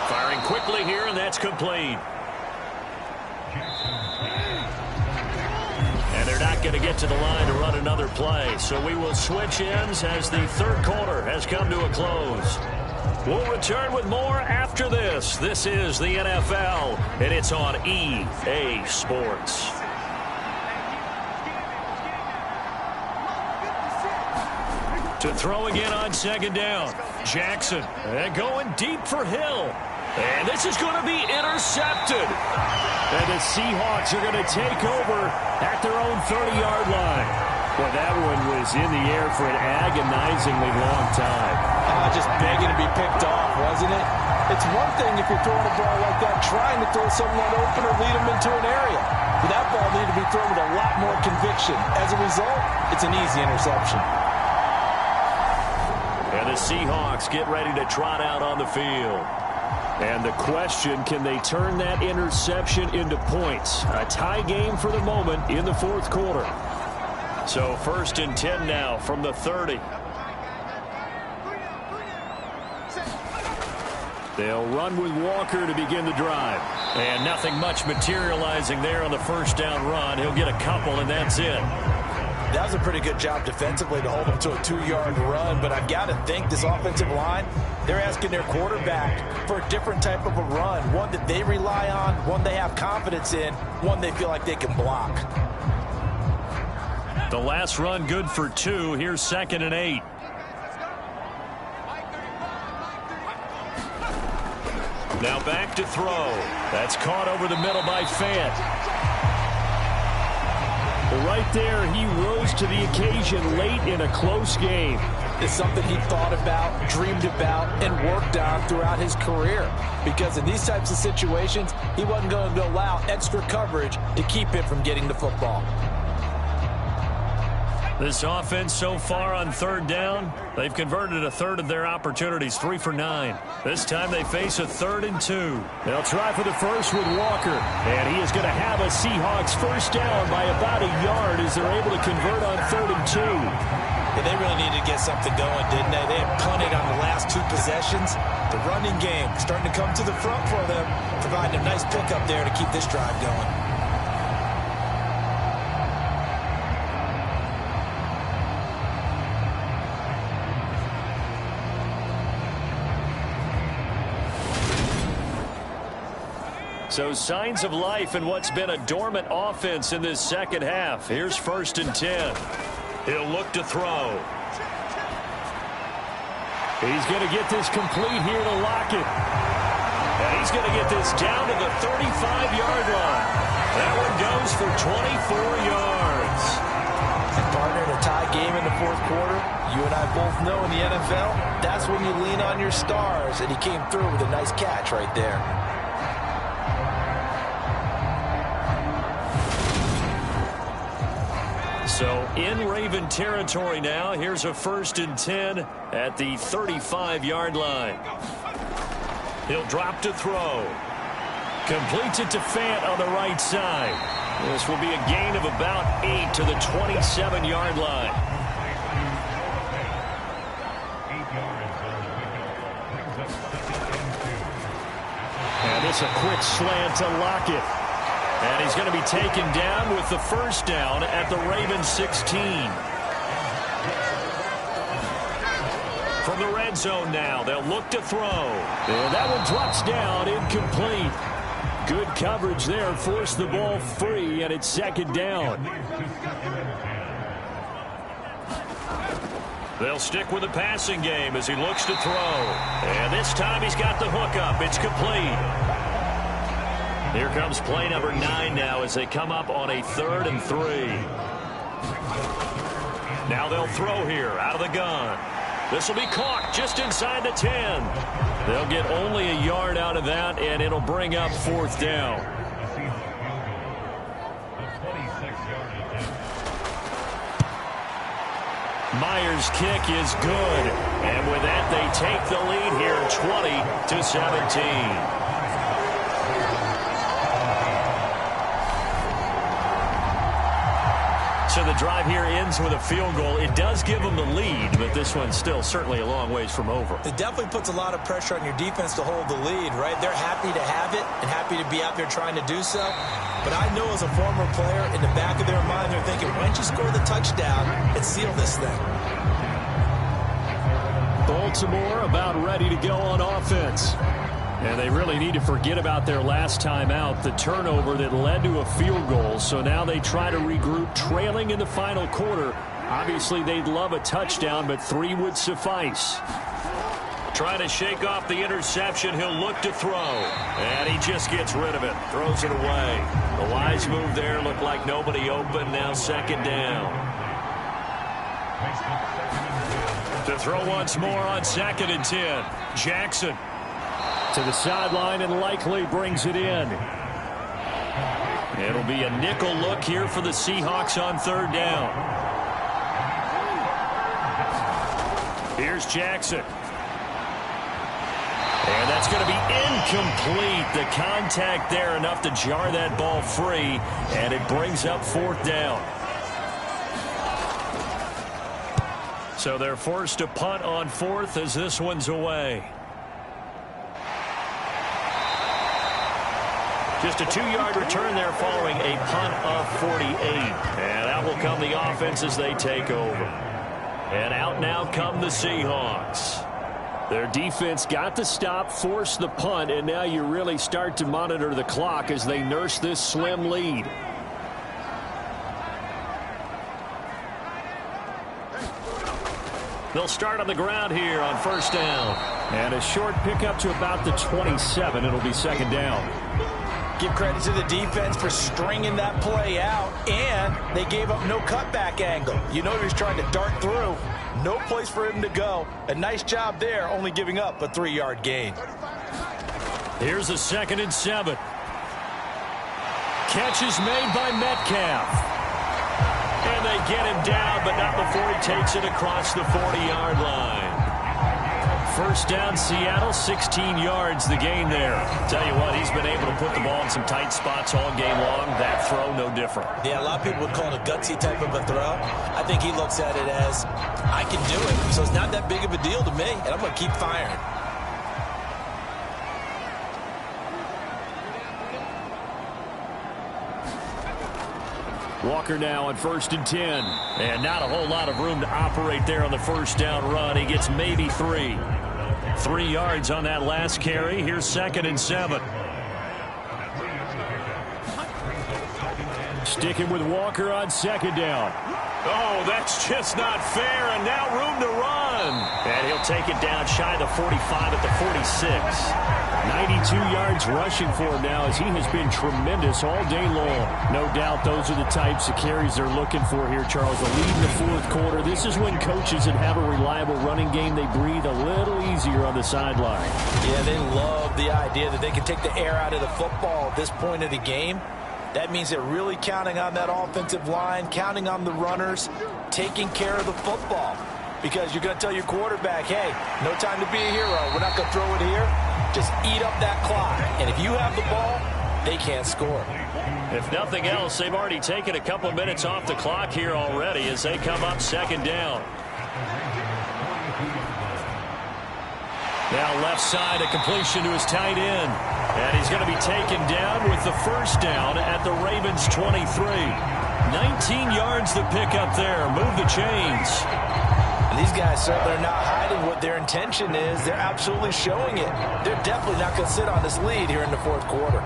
Firing quickly here, and that's complete. And they're not going to get to the line to run another play. So we will switch ends as the 3rd quarter has come to a close. We'll return with more after this. This is the NFL, and it's on EA Sports. To throw again on 2nd down. Jackson and going deep for Hill. And this is going to be intercepted. And the Seahawks are going to take over at their own 30-yard line. Well, that one was in the air for an agonizingly long time. Just begging to be picked off, wasn't it? It's one thing if you're throwing a ball like that, trying to throw someone open or lead them into an area. But that ball needed to be thrown with a lot more conviction. As a result, it's an easy interception. And the Seahawks get ready to trot out on the field. And the question, can they turn that interception into points? A tie game for the moment in the 4th quarter. So 1st and 10 now from the 30. They'll run with Walker to begin the drive. And nothing much materializing there on the 1st down run. He'll get a couple, and that's it. That was a pretty good job defensively to hold him to a 2-yard run, but I've got to think this offensive line, they're asking their quarterback for a different type of a run, one that they rely on, one they have confidence in, one they feel like they can block. The last run good for 2. Here's 2nd and 8. Now back to throw. That's caught over the middle by Fant. Right there, he rose to the occasion late in a close game. It's something he thought about, dreamed about, and worked on throughout his career. Because in these types of situations, he wasn't going to allow extra coverage to keep him from getting the football. This offense so far on 3rd down, they've converted a 1/3 of their opportunities, 3 for 9. This time they face a 3rd and 2. They'll try for the first with Walker, and he is going to have a Seahawks 1st down by about a yard as they're able to convert on 3rd and 2. Yeah, they really needed to get something going, didn't they? They had punted on the last 2 possessions. The running game starting to come to the front for them, providing a nice pickup there to keep this drive going. So signs of life in what's been a dormant offense in this 2nd half. Here's 1st and 10. He'll look to throw. He's going to get this complete here to Lockett. And he's going to get this down to the 35-yard line. That one goes for 24 yards. And partner, in a tie game in the 4th quarter, you and I both know in the NFL, that's when you lean on your stars, and he came through with a nice catch right there. So in Raven territory now. Here's a 1st and 10 at the 35-yard line. He'll drop to throw. Completes it to Fant on the right side. This will be a gain of about 8 to the 27-yard line. And this a quick slant to Lockett. And he's going to be taken down with the first down at the Ravens 16. From the red zone now, they'll look to throw. And that one drops down, incomplete. Good coverage there, forced the ball free, and it's second down. They'll stick with the passing game as he looks to throw. And this time he's got the hook up. It's complete. Here comes play number 9 now as they come up on a 3rd and 3. Now they'll throw here out of the gun. This will be caught just inside the 10. They'll get only a yard out of that, and it'll bring up 4th down. Myers' kick is good. And with that, they take the lead here 20-17. So the drive here ends with a field goal. It does give them the lead, but this one's still certainly a long ways from over. It definitely puts a lot of pressure on your defense to hold the lead, right? They're happy to have it and happy to be out there trying to do so. But I know as a former player, in the back of their mind, they're thinking, why don't you score the touchdown and seal this thing? Baltimore about ready to go on offense. And they really need to forget about their last time out, the turnover that led to a field goal. So now they try to regroup, trailing in the final quarter. Obviously, they'd love a touchdown, but 3 would suffice. Trying to shake off the interception. He'll look to throw. And he just gets rid of it. Throws it away. The wise move there. Looked like nobody open. Now second down. To throw once more on 2nd and 10. Jackson. To the sideline and likely brings it in. It'll be a nickel look here for the Seahawks on 3rd down. Here's Jackson. And that's going to be incomplete. The contact there enough to jar that ball free, and it brings up 4th down. So they're forced to punt on 4th as this one's away. Just a 2-yard return there following a punt of 48. And out will come the offense as they take over. And out now come the Seahawks. Their defense got the stop, forced the punt, and now you really start to monitor the clock as they nurse this slim lead. They'll start on the ground here on 1st down. And a short pickup to about the 27. It'll be 2nd down. Give credit to the defense for stringing that play out, and they gave up no cutback angle. You know he was trying to dart through. No place for him to go. A nice job there, only giving up a 3-yard gain. Here's a 2nd and 7. Catch is made by Metcalf. And they get him down, but not before he takes it across the 40-yard line. 1st down, Seattle, 16 yards, the gain there. Tell you what, he's been able to put the ball in some tight spots all game long. That throw, no different. Yeah, a lot of people would call it a gutsy type of a throw. I think he looks at it as, I can do it, so it's not that big of a deal to me, and I'm going to keep firing. Walker now on 1st and 10. And not a whole lot of room to operate there on the 1st down run. He gets maybe 3. 3 yards on that last carry. Here's 2nd and 7. Sticking with Walker on 2nd down. Oh, that's just not fair, and now room to run. And he'll take it down shy of the 45 at the 46. 92 yards rushing for him now as he has been tremendous all day long. No doubt those are the types of carries they're looking for here, Charles. A lead in the 4th quarter. This is when coaches that have a reliable running game, they breathe a little easier on the sideline. Yeah, they love the idea that they can take the air out of the football at this point of the game. That means they're really counting on that offensive line, counting on the runners, taking care of the football. Because you're going to tell your quarterback, hey, no time to be a hero. We're not going to throw it here. Just eat up that clock. And if you have the ball, they can't score. If nothing else, they've already taken a couple minutes off the clock here already as they come up second down. Now left side, a completion to his tight end. And he's going to be taken down with the first down at the Ravens 23. 19 yards to pick up there. Move the chains. And these guys certainly are not hiding what their intention is. They're absolutely showing it. They're definitely not going to sit on this lead here in the fourth quarter.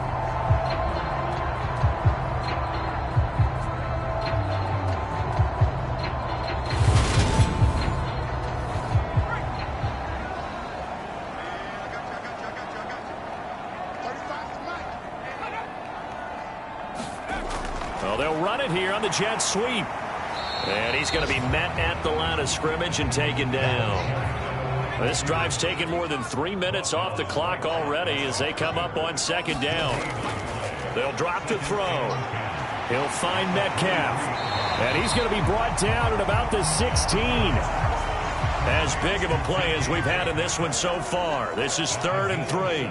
Well, they'll run it here on the jet sweep. And he's going to be met at the line of scrimmage and taken down. This drive's taken more than 3 minutes off the clock already as they come up on second down. They'll drop the throw. He'll find Metcalf. And he's going to be brought down at about the 16. As big of a play as we've had in this one so far. This is 3rd and 3.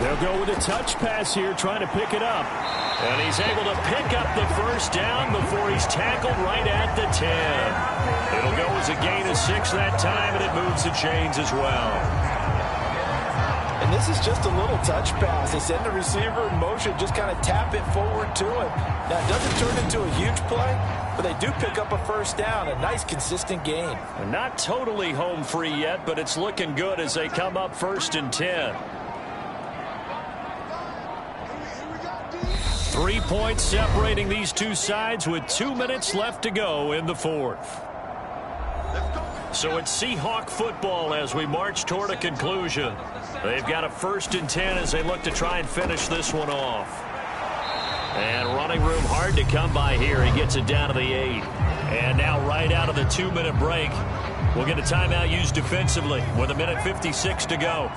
They'll go with a touch pass here, trying to pick it up. And he's able to pick up the first down before he's tackled right at the 10. It'll go as a gain of 6 that time, and it moves the chains as well. And this is just a little touch pass. They send the receiver in motion, just kind of tap it forward to him. Now, it doesn't turn into a huge play, but they do pick up a first down, a nice, consistent gain. And not totally home free yet, but it's looking good as they come up 1st and 10. 3 points separating these two sides with 2 minutes left to go in the fourth. So it's Seahawk football as we march toward a conclusion. They've got a 1st and 10 as they look to try and finish this one off. And running room hard to come by here. He gets it down to the 8. And now right out of the 2-minute break, we'll get a timeout used defensively with 1:56 to go.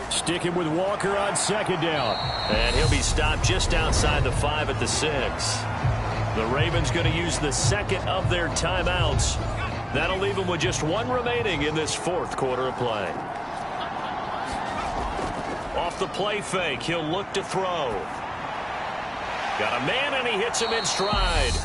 Sticking with Walker on second down. And he'll be stopped just outside the 5 at the 6. The Ravens going to use the second of their timeouts. That'll leave them with just 1 remaining in this fourth quarter of play. Off the play fake, he'll look to throw. Got a man, and he hits him in stride.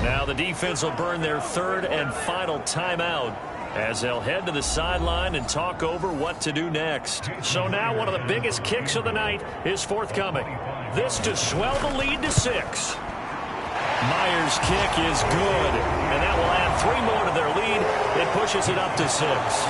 Now the defense will burn their 3rd and final timeout as they'll head to the sideline and talk over what to do next. So now one of the biggest kicks of the night is forthcoming. This to swell the lead to 6. Myers' kick is good, and that will add 3 more to their lead. It pushes it up to 6.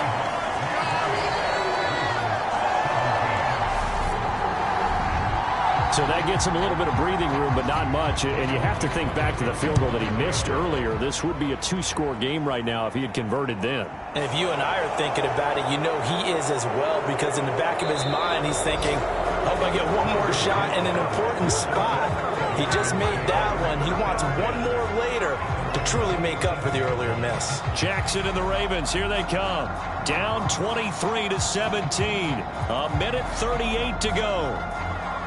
So that gets him a little bit of breathing room, but not much. And you have to think back to the field goal that he missed earlier. This would be a 2-score game right now if he had converted then. And if you and I are thinking about it, you know he is as well, because in the back of his mind, he's thinking, I hope I get one more shot in an important spot. He just made that one. He wants one more later to truly make up for the earlier miss. Jackson and the Ravens, here they come. Down 23-17. 1:38 to go.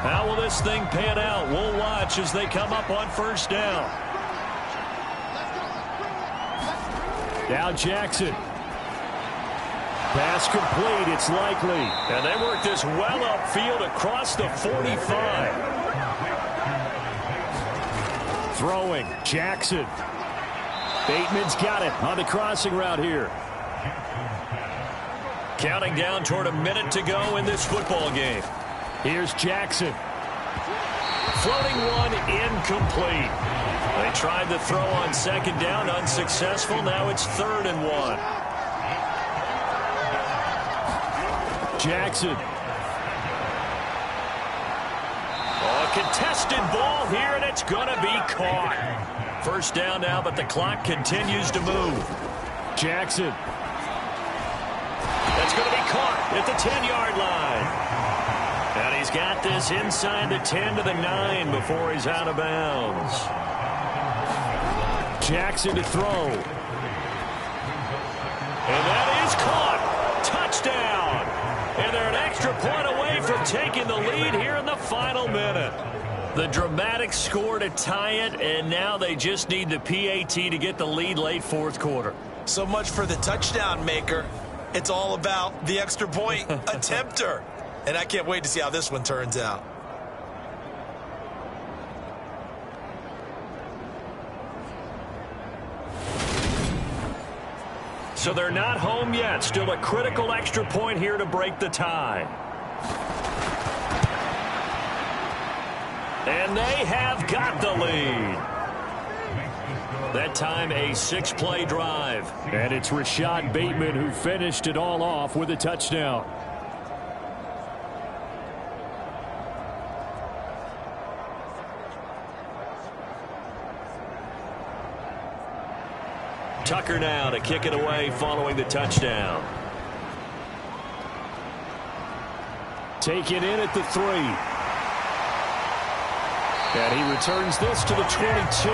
How will this thing pan out? We'll watch as they come up on first down. Now Jackson. Pass complete. It's likely. And they work this well upfield across the 45. Throwing. Jackson. Bateman's got it on the crossing route here. Counting down toward 1 minute to go in this football game. Here's Jackson. Floating one, incomplete. They tried the throw on second down, unsuccessful. Now it's 3rd and 1. Jackson. Oh, a contested ball here, and it's going to be caught. First down now, but the clock continues to move. Jackson. That's going to be caught at the 10-yard line. And he's got this inside the 10 to the 9 before he's out of bounds. Jackson to throw. And that is caught. Touchdown. And they're an extra point away from taking the lead here in the final minute. The dramatic score to tie it, and now they just need the PAT to get the lead late fourth quarter. So much for the touchdown maker. It's all about the extra point attempter. And I can't wait to see how this one turns out. So they're not home yet. Still a critical extra point here to break the tie. And they have got the lead. That time a 6-play drive. And it's Rashad Bateman who finished it all off with a touchdown. Tucker now to kick it away following the touchdown. Take it in at the 3. And he returns this to the 22.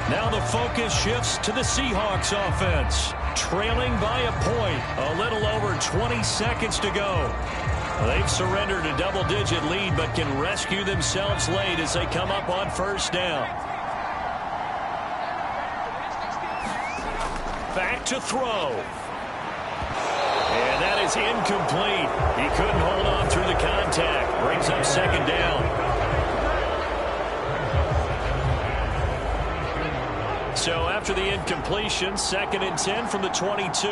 Now the focus shifts to the Seahawks offense. Trailing by a point. A little over 20 seconds to go. They've surrendered a double-digit lead, but can rescue themselves late as they come up on first down. Back to throw. And that is incomplete. He couldn't hold on through the contact. Brings up second down. So after the incompletion, 2nd and 10 from the 22.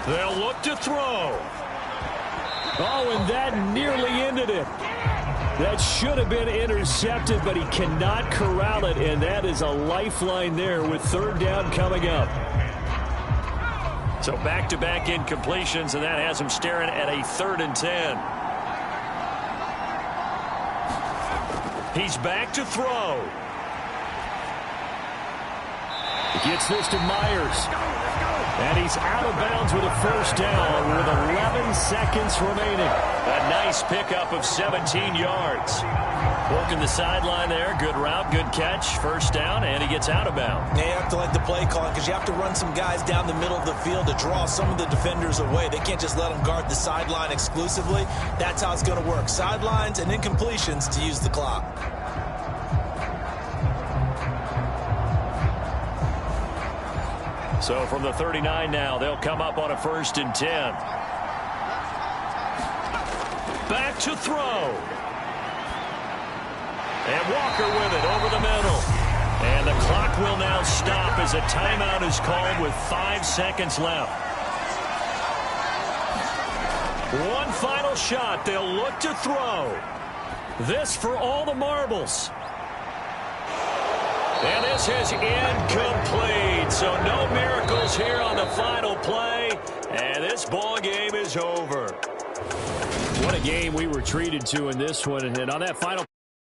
They'll look to throw. Oh, and that nearly ended it. That should have been intercepted, but he cannot corral it, and that is a lifeline there with third down coming up. So back-to-back incompletions, and that has him staring at a 3rd and 10. He's back to throw. He gets this to Myers. And he's out of bounds with a first down with 11 seconds remaining. A nice pickup of 17 yards. Working the sideline there. Good route, good catch. First down, and he gets out of bounds. Yeah, you have to like the play calling because you have to run some guys down the middle of the field to draw some of the defenders away. They can't just let them guard the sideline exclusively. That's how it's going to work. Sidelines and incompletions to use the clock. So from the 39 now, they'll come up on a 1st and 10. Back to throw. And Walker with it over the middle. And the clock will now stop as a timeout is called with 5 seconds left. One final shot. They'll look to throw. This for all the marbles. And this is incomplete. So no miracles here on the final play. And this ball game is over. What a game we were treated to in this one. And on that final